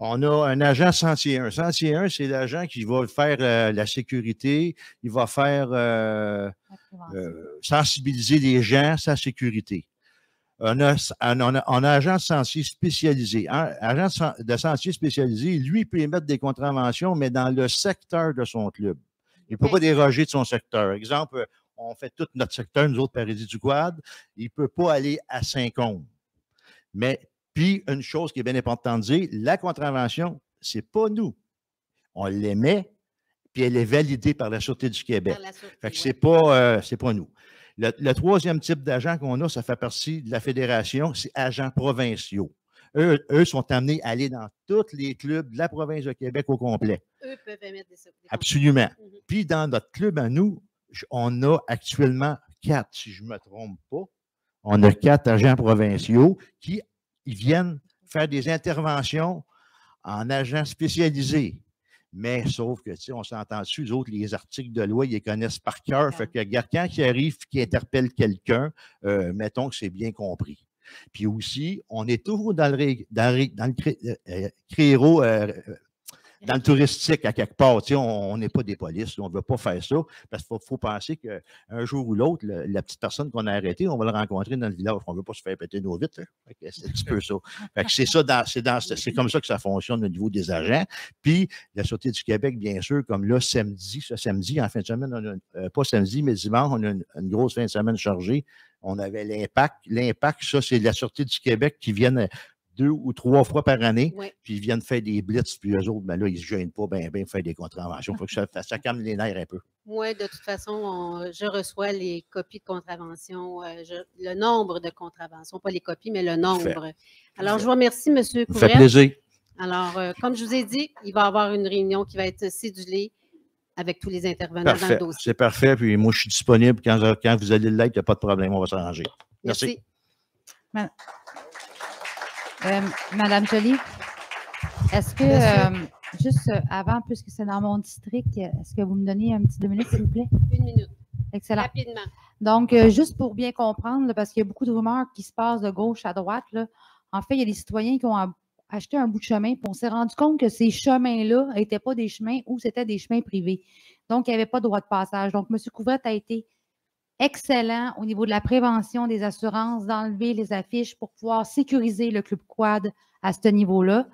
M: On a un agent sentier 1. Sentier 1, c'est l'agent qui va faire la sécurité, il va faire sensibiliser les gens à sa sécurité. On a un agent sentier spécialisé. Un agent de sentier spécialisé, lui, peut émettre des contraventions, mais dans le secteur de son club. Il ne peut pas déroger de son secteur. Exemple, on fait tout notre secteur, nous autres, Paradis-du-Quad. Il ne peut pas aller à Saint-Côme. Mais puis, une chose qui est bien importante de dire, la contravention, ce n'est pas nous. On l'émet, puis elle est validée par la Sûreté du Québec. Fait que c'est pas nous. Le 3e type d'agent qu'on a, ça fait partie de la fédération, c'est agents provinciaux. Eux sont amenés à aller dans tous les clubs de la province de Québec au complet.
A: Eux peuvent émettre des
M: Absolument. Puis, dans notre club à nous, on a actuellement 4, si je ne me trompe pas. On a 4 agents provinciaux qui ils viennent faire des interventions en agents spécialisés. Mais sauf que, tu sais, on s'entend dessus, les autres, les articles de loi, ils les connaissent par cœur. Fait que quelqu'un qui arrive, qui interpelle quelqu'un, mettons que c'est bien compris. Puis aussi, on est toujours dans le touristique à quelque part. Tu sais, on n'est pas des polices, on ne veut pas faire ça, parce qu'il faut penser qu'un jour ou l'autre, la petite personne qu'on a arrêtée, on va le rencontrer dans le village. On ne veut pas se faire péter nos vitres. C'est un petit peu ça. C'est comme ça que ça fonctionne au niveau des agents. Puis, la Sûreté du Québec, bien sûr, comme là, ce samedi, en fin de semaine, pas samedi, mais dimanche, on a une grosse fin de semaine chargée. On avait l'Impact. L'Impact, ça, c'est la Sûreté du Québec qui viennent 2 ou 3 fois par année, puis ils viennent faire des blitz, puis eux autres, ben là, ils ne se gênent pas bien faire des contraventions. Il faut que ça calme les nerfs un peu.
A: Oui, de toute façon, je reçois les copies de contraventions, le nombre de contraventions, pas les copies, mais le nombre. Alors, je vous remercie, M. Couvrette.
M: Ça fait plaisir.
A: Alors, comme je vous ai dit, il va y avoir une réunion qui va être cédulée avec tous les intervenants dans le dossier.
M: C'est parfait, puis moi, je suis disponible. Quand vous allez le like, il n'y a pas de problème, on va s'arranger. Merci.
E: Madame Joly, est-ce que, juste avant, puisque c'est dans mon district, est-ce que vous me donnez un petit 2 minutes, s'il vous plaît?
A: 1 minute.
E: Excellent.
A: Rapidement.
E: Donc, juste pour bien comprendre, là, parce qu'il y a beaucoup de rumeurs qui se passent de gauche à droite, là. En fait, il y a des citoyens qui ont acheté un bout de chemin, puis on s'est rendu compte que ces chemins-là n'étaient pas des chemins ou c'était des chemins privés. Donc, il n'y avait pas de droit de passage. Donc, M. Couvrette a été excellent au niveau de la prévention des assurances, d'enlever les affiches pour pouvoir sécuriser le Club Quad à ce niveau-là.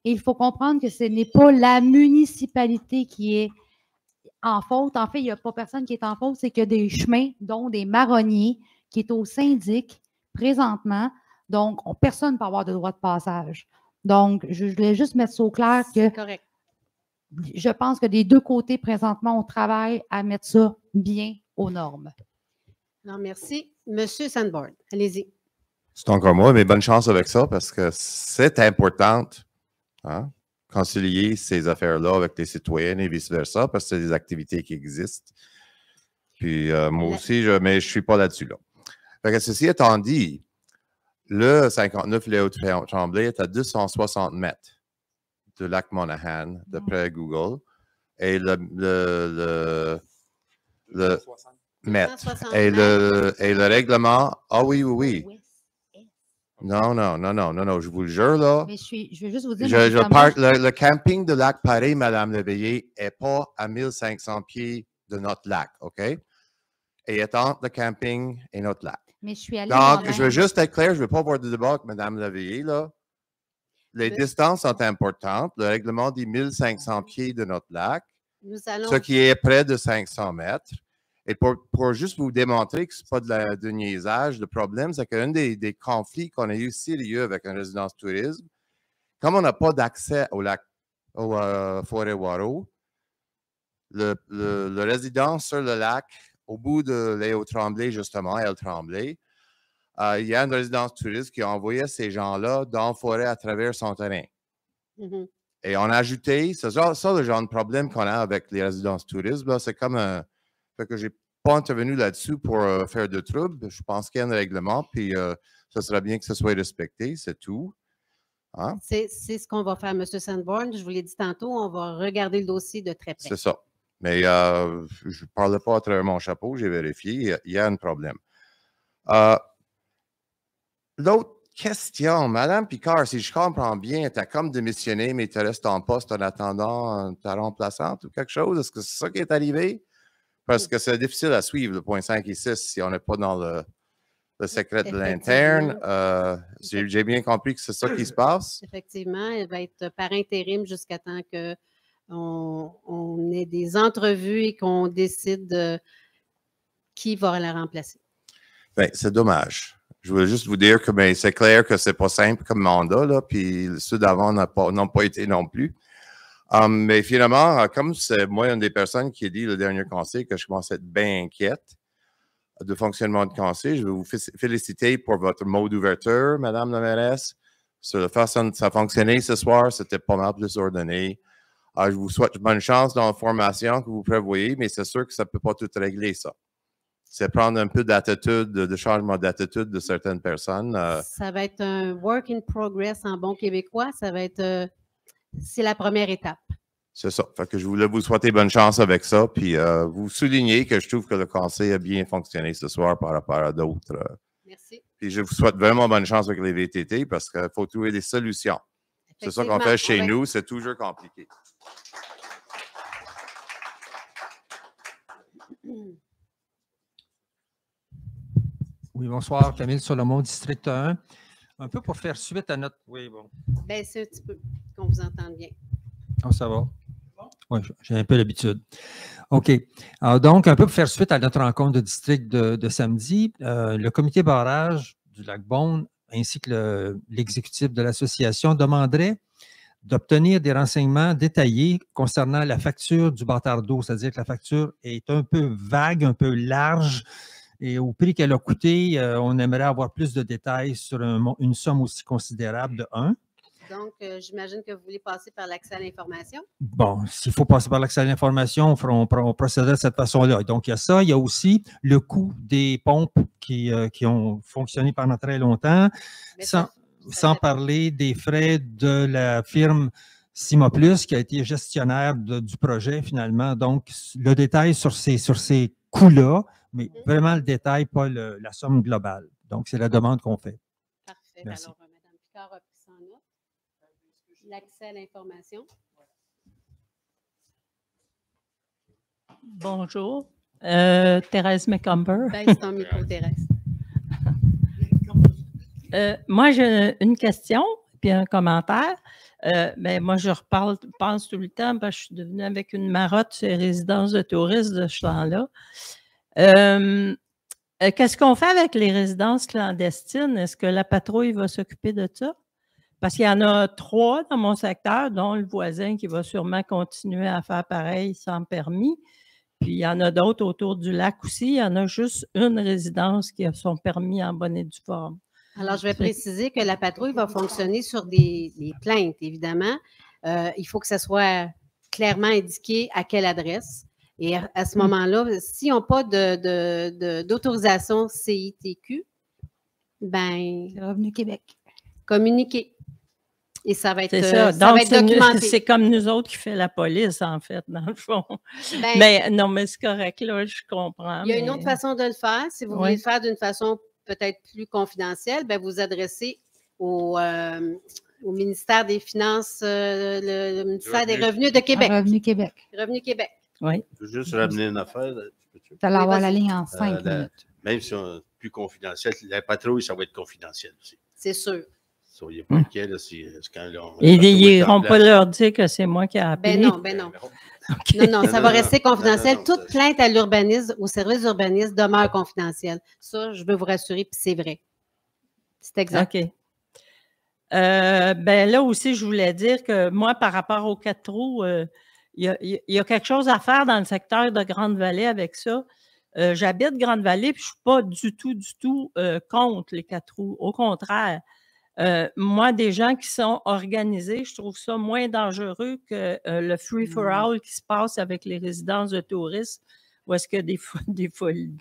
E: Et il faut comprendre que ce n'est pas la municipalité qui est en faute. En fait, il n'y a pas personne qui est en faute, c'est que des chemins, dont des marronniers, qui est au syndic présentement. Donc, personne ne peut avoir de droit de passage. Donc, je voulais juste mettre ça au clair que
A: correct.
E: Je pense que des deux côtés, présentement, on travaille à mettre ça bien aux normes.
A: Alors, merci. Monsieur Sandborn, allez-y.
I: C'est encore moi, mais bonne chance avec ça parce que c'est important, hein, concilier ces affaires-là avec les citoyennes et vice-versa parce que c'est des activités qui existent. Puis moi aussi, mais je ne suis pas là-dessus. Là. Fait que ceci étant dit, le 59 Léo-Tremblay est à 260 mètres du lac Monaghan, d'après Google. Et le mètre. Et le règlement, ah oui, oui, oui. Non, je vous le jure, là.
E: Mais je vais juste vous dire...
I: le camping de lac Paré, Mme Léveillé, n'est pas à 1500 pieds de notre lac, OK? Et est entre le camping et notre lac.
E: Mais je suis allée
I: donc, je veux juste être clair, je ne veux pas avoir de débat avec Mme Léveillé, là. Les distances sont importantes. Le règlement dit 1500 pieds de notre lac, ce qui est près de 500 mètres. Et pour juste vous démontrer que ce n'est pas de niaisage, le problème, c'est qu'un des conflits qu'on a eu sérieux avec une résidence tourisme, comme on n'a pas d'accès au lac, au Forêt-Waro, le résident sur le lac, au bout de Léo Tremblay, justement, Elle Tremblay, il y a une résidence touriste qui a envoyé ces gens-là dans la forêt à travers son terrain.
A: Mm-hmm.
I: Et on a ajouté, c'est ça le genre de problème qu'on a avec les résidences touristes, c'est comme un... Fait que je n'ai pas intervenu là-dessus pour faire de troubles. Je pense qu'il y a un règlement, puis ce serait bien que ce soit respecté, c'est tout. Hein?
A: C'est ce qu'on va faire, M. Sandborn. Je vous l'ai dit tantôt, on va regarder le dossier de très près.
I: C'est ça. Mais je ne parlais pas à travers mon chapeau, j'ai vérifié, il y a un problème. L'autre question, Mme Picard, si je comprends bien, tu as comme démissionné, mais tu restes en poste en attendant ta remplaçante ou quelque chose. Est-ce que c'est ça qui est arrivé? Parce que c'est difficile à suivre, le point 5 et 6, si on n'est pas dans le secret de l'interne. J'ai bien compris que c'est ça qui se passe.
A: Effectivement, elle va être par intérim jusqu'à temps qu'on ait des entrevues et qu'on décide qui va la remplacer. Bien,
I: c'est dommage. Je voulais juste vous dire que c'est clair que c'est pas simple comme mandat, là, puis ceux d'avant n'ont pas été non plus. Mais finalement, comme c'est moi une des personnes qui a dit le dernier conseil que je commence à être bien inquiète de fonctionnement de conseil, je veux vous féliciter pour votre mot d'ouverture, Madame la mairesse. Sur la façon dont ça a fonctionné ce soir, c'était pas mal plus ordonné. Je vous souhaite bonne chance dans la formation que vous prévoyez, mais c'est sûr que ça ne peut pas tout régler, ça. C'est prendre un peu d'attitude, de changement d'attitude de certaines personnes.
A: Ça va être un work in progress en bon québécois. Ça va être... c'est la première étape.
I: C'est ça. Fait que je voulais vous souhaiter bonne chance avec ça. Puis vous souligner que je trouve que le conseil a bien fonctionné ce soir par rapport à d'autres.
A: Merci.
I: Puis je vous souhaite vraiment bonne chance avec les VTT parce qu'il faut trouver des solutions. C'est ça qu'on fait chez nous. C'est toujours compliqué.
N: Oui, bonsoir. Camille Solomon, District 1. Un peu pour faire suite à notre... Oui, bon.
A: Bien, c'est un petit peu qu'on vous entende bien.
N: Oh, ça va? Oui, j'ai un peu l'habitude. OK. Alors, donc, un peu pour faire suite à notre rencontre de district de samedi, le comité barrage du Lac-Beaune ainsi que l'exécutif de l'association demanderait d'obtenir des renseignements détaillés concernant la facture du bâtard d'eau, c'est-à-dire que la facture est un peu vague, un peu large, et au prix qu'elle a coûté, on aimerait avoir plus de détails sur une somme aussi considérable de 1.
A: Donc, j'imagine que vous voulez passer par l'accès à l'information.
N: Bon, s'il faut passer par l'accès à l'information, on procéderait de cette façon-là. Donc, il y a ça. Il y a aussi le coût des pompes qui ont fonctionné pendant très longtemps, sans parler des frais de la firme CIMA+, qui a été gestionnaire du projet finalement. Donc, le détail sur ces coût-là, mais vraiment le détail, pas la somme globale. Donc, c'est la demande qu'on fait.
A: Parfait.
N: Merci.
A: Alors, Mme Picard a pris ça en note. L'accès à l'information.
O: Bonjour. Thérèse McCumber.
A: Baisse ton micro, Thérèse.
O: Moi, j'ai une question puis un commentaire. Moi, je pense tout le temps, parce que je suis devenue avec une marotte sur les résidences de touristes de ce temps-là. Qu'est-ce qu'on fait avec les résidences clandestines? Est-ce que la patrouille va s'occuper de ça? Parce qu'il y en a 3 dans mon secteur, dont le voisin qui va sûrement continuer à faire pareil sans permis. Puis il y en a d'autres autour du lac aussi. Il y en a juste une résidence qui a son permis en bonne et due forme.
A: Alors, je vais préciser que la patrouille va fonctionner sur des plaintes, évidemment. Il faut que ça soit clairement indiqué à quelle adresse. Et à ce moment-là, s'ils n'ont pas d'autorisation CITQ, ben
E: Revenu Québec.
A: Communiquer. Et ça va être,
O: C'est ça.
A: ça va
O: Donc,
A: être documenté.
O: c'est comme nous autres qui fait la police, en fait, dans le fond.
A: Ben,
O: Mais non, mais c'est correct, là, je comprends.
A: il y a une autre façon de le faire. Si vous voulez
O: Oui.
A: le faire d'une façon peut-être plus confidentielle, ben vous adressez au ministère des Finances, le ministère des Revenus de Québec.
E: Revenu Québec.
A: Revenu Québec.
O: Oui.
C: Je veux juste ramener une affaire.
E: Tu allais avoir la ligne en 5
C: la-
E: minutes.
C: Même si on est plus confidentiel, la patrouille, ça va être confidentiel aussi.
A: C'est sûr.
C: Soyez pas inquiets, là, quand
O: Ils n'iront pas leur dire que c'est moi qui ai appelé.
A: Ben non. Non, ça va rester confidentiel. Toute plainte à l'urbanisme, au service d'urbanisme, demeure confidentielle. Ça, je veux vous rassurer, puis c'est vrai. C'est exact.
O: OK. Là aussi, je voulais dire que moi, par rapport aux 4 roues, il y a quelque chose à faire dans le secteur de Grande-Vallée avec ça. J'habite Grande-Vallée, puis je ne suis pas du tout contre les 4 roues. Au contraire, moi, des gens qui sont organisés, je trouve ça moins dangereux que le free-for-all qui se passe avec les résidences de touristes, où est-ce qu'il y a des folies.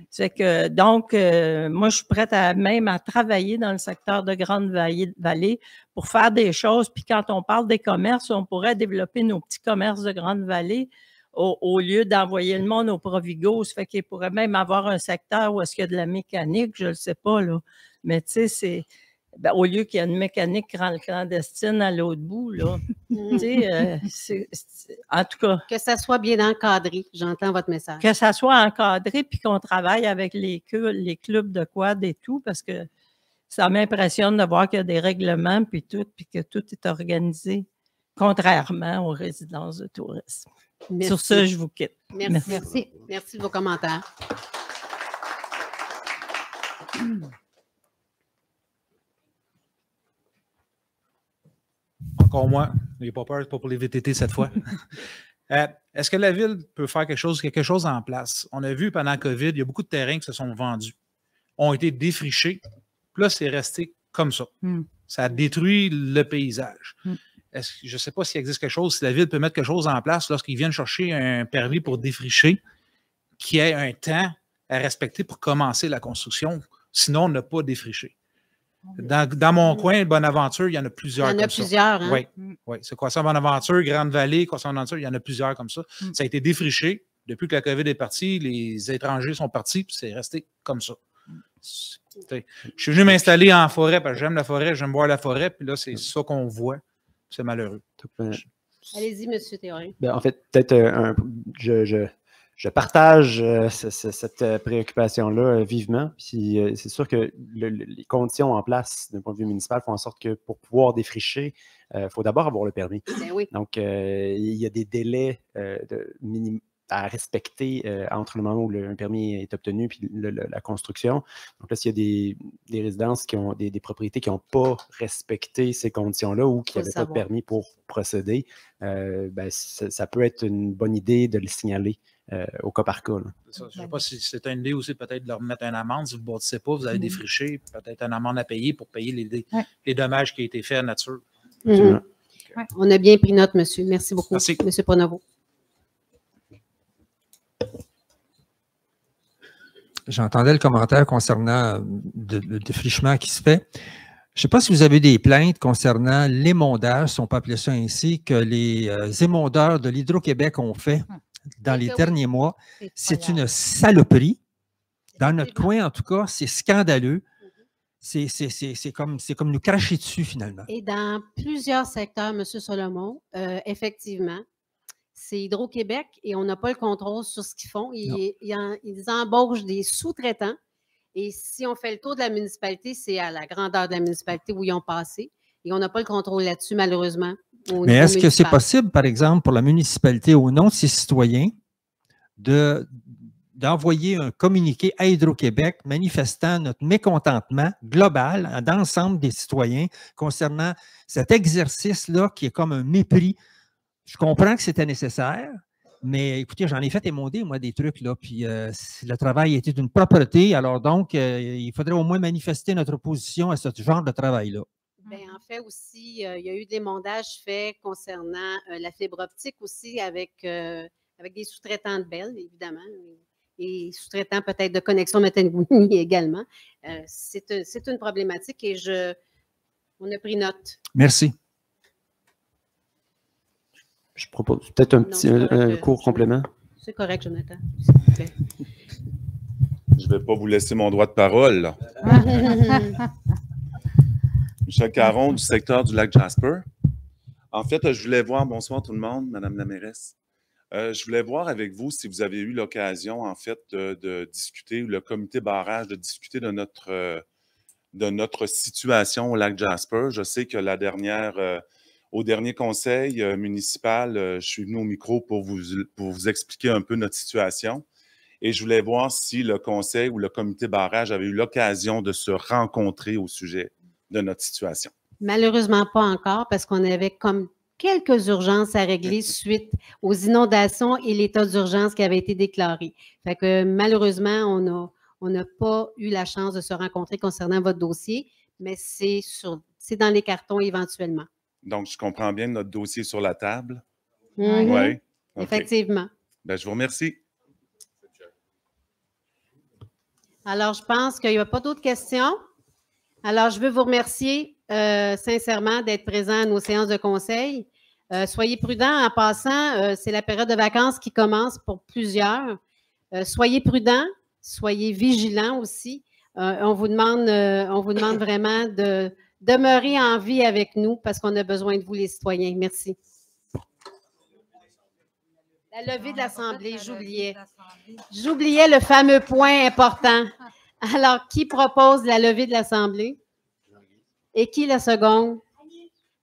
O: C'est que, donc, moi, je suis prête même à travailler dans le secteur de Grande-Vallée pour faire des choses. Puis quand on parle des commerces, on pourrait développer nos petits commerces de Grande-Vallée au lieu d'envoyer le monde au Provigo. Ça fait qu'il pourrait même avoir un secteur où est-ce qu'il y a de la mécanique, je ne le sais pas, là. Mais tu sais, c'est... au lieu qu'il y ait une mécanique clandestine à l'autre bout, là. Tu sais, en tout cas.
A: Que ça soit bien encadré, j'entends votre message.
O: Que ça soit encadré, puis qu'on travaille avec les clubs de quad et tout, parce que ça m'impressionne de voir qu'il y a des règlements, puis que tout est organisé, contrairement aux résidences de tourisme.
A: Merci.
O: Sur ce, je vous quitte.
A: Merci. Merci de vos commentaires.
K: Encore moins. N'ayez pas peur, c'est pas pour les VTT cette fois. Est-ce que la Ville peut faire quelque chose en place? On a vu pendant la COVID, il y a beaucoup de terrains qui se sont vendus, ont été défrichés, puis là, c'est resté comme ça. Ça a détruit le paysage. Je ne sais pas s'il existe quelque chose, si la Ville peut mettre quelque chose en place lorsqu'ils viennent chercher un permis pour défricher, qui ait un temps à respecter pour commencer la construction. Sinon, on n'a pas défriché. Dans mon coin, Bonaventure, il y en a plusieurs.
A: Il y en a plusieurs, hein?
K: Oui. C'est Croissant Bonaventure, Grande-Vallée, Croissant Bonaventure, il y en a plusieurs comme ça. Ça a été défriché. Depuis que la COVID est partie, les étrangers sont partis, puis c'est resté comme ça. Je suis venu m'installer en forêt parce que j'aime la forêt, j'aime voir la forêt, puis là, c'est ça qu'on voit. C'est malheureux.
A: Allez-y, M. Théorin.
D: En fait, peut-être je partage cette préoccupation-là vivement. Puis c'est sûr que les conditions en place d'un point de vue municipal font en sorte que pour pouvoir défricher, il faut d'abord avoir le permis.
A: Ben oui.
D: Donc, il y a des délais à respecter entre le moment où un permis est obtenu et la construction. Donc là, s'il y a des résidences qui ont des propriétés qui n'ont pas respecté ces conditions-là ou qui n'avaient pas de permis pour procéder, ça peut être une bonne idée de le signaler au cas par cas.
K: Je ne sais pas si c'est une idée aussi peut-être de leur mettre une amende. Si vous ne bâtissez pas, vous avez défriché, peut-être une amende à payer pour payer les dommages qui ont été faits à la nature.
A: On a bien pris note, monsieur. Merci beaucoup,
K: Merci.
A: M. Pronovo.
N: J'entendais le commentaire concernant le défrichement qui se fait. Je ne sais pas si vous avez des plaintes concernant l'émondage, si on peut appeler ça ainsi, que les émondeurs de l'Hydro-Québec ont fait dans les derniers mois. C'est une saloperie. Dans notre coin, en tout cas, c'est scandaleux. C'est comme nous cracher dessus, finalement.
A: Et dans plusieurs secteurs, M. Solomon, effectivement, c'est Hydro-Québec et on n'a pas le contrôle sur ce qu'ils font. Ils embauchent des sous-traitants. Et si on fait le tour de la municipalité, c'est à la grandeur de la municipalité où ils ont passé. Et on n'a pas le contrôle là-dessus, malheureusement.
N: Mais est-ce que c'est possible, par exemple, pour la municipalité, au nom de ses citoyens, d'envoyer un communiqué à Hydro-Québec manifestant notre mécontentement global d'ensemble des citoyens concernant cet exercice-là qui est comme un mépris? Je comprends que c'était nécessaire, mais écoutez, j'en ai fait émonder, moi, des trucs, là, puis le travail était d'une propreté, alors donc, il faudrait au moins manifester notre opposition à ce genre de travail-là.
A: Bien, en fait aussi, il y a eu des mondages faits concernant la fibre optique aussi avec des sous-traitants de Bell, évidemment, et sous-traitants peut-être de connexion Matangouini également. C'est une problématique et on a pris note.
D: Merci. Je propose peut-être un petit court complément.
A: C'est correct, Jonathan.
P: Je ne vais pas vous laisser mon droit de parole. Michel Caron du secteur du lac Jasper. En fait, je voulais voir, bonsoir tout le monde, Madame la mairesse. Je voulais voir avec vous si vous avez eu l'occasion, en fait, de discuter, ou le comité barrage, de discuter de notre situation au lac Jasper. Je sais que au dernier conseil municipal, je suis venu au micro pour vous expliquer un peu notre situation. Et je voulais voir si le conseil ou le comité barrage avait eu l'occasion de se rencontrer au sujet de notre situation.
A: Malheureusement pas encore parce qu'on avait comme quelques urgences à régler suite aux inondations et l'état d'urgence qui avait été déclaré. Fait que malheureusement, on n'a pas eu la chance de se rencontrer concernant votre dossier, mais c'est dans les cartons éventuellement.
P: Donc, je comprends bien notre dossier sur la table.
A: Mm-hmm.
P: Oui. Okay.
A: Effectivement.
P: Bien, je vous remercie.
A: Alors, je pense qu'il n'y a pas d'autres questions. Alors, je veux vous remercier sincèrement d'être présent à nos séances de conseil. Soyez prudents en passant. C'est la période de vacances qui commence pour plusieurs. Soyez prudents, soyez vigilants aussi. On vous demande vraiment de demeurer en vie avec nous parce qu'on a besoin de vous, les citoyens. Merci. La levée de l'Assemblée, j'oubliais. J'oubliais le fameux point important. Alors, qui propose la levée de l'Assemblée? Et qui la seconde?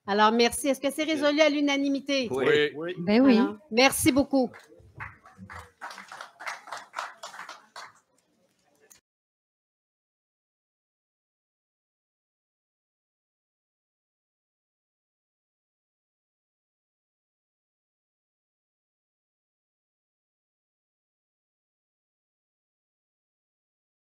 A: Alors, merci. Est-ce que c'est résolu à l'unanimité?
G: Oui.
E: Ben oui.
A: Alors, merci beaucoup.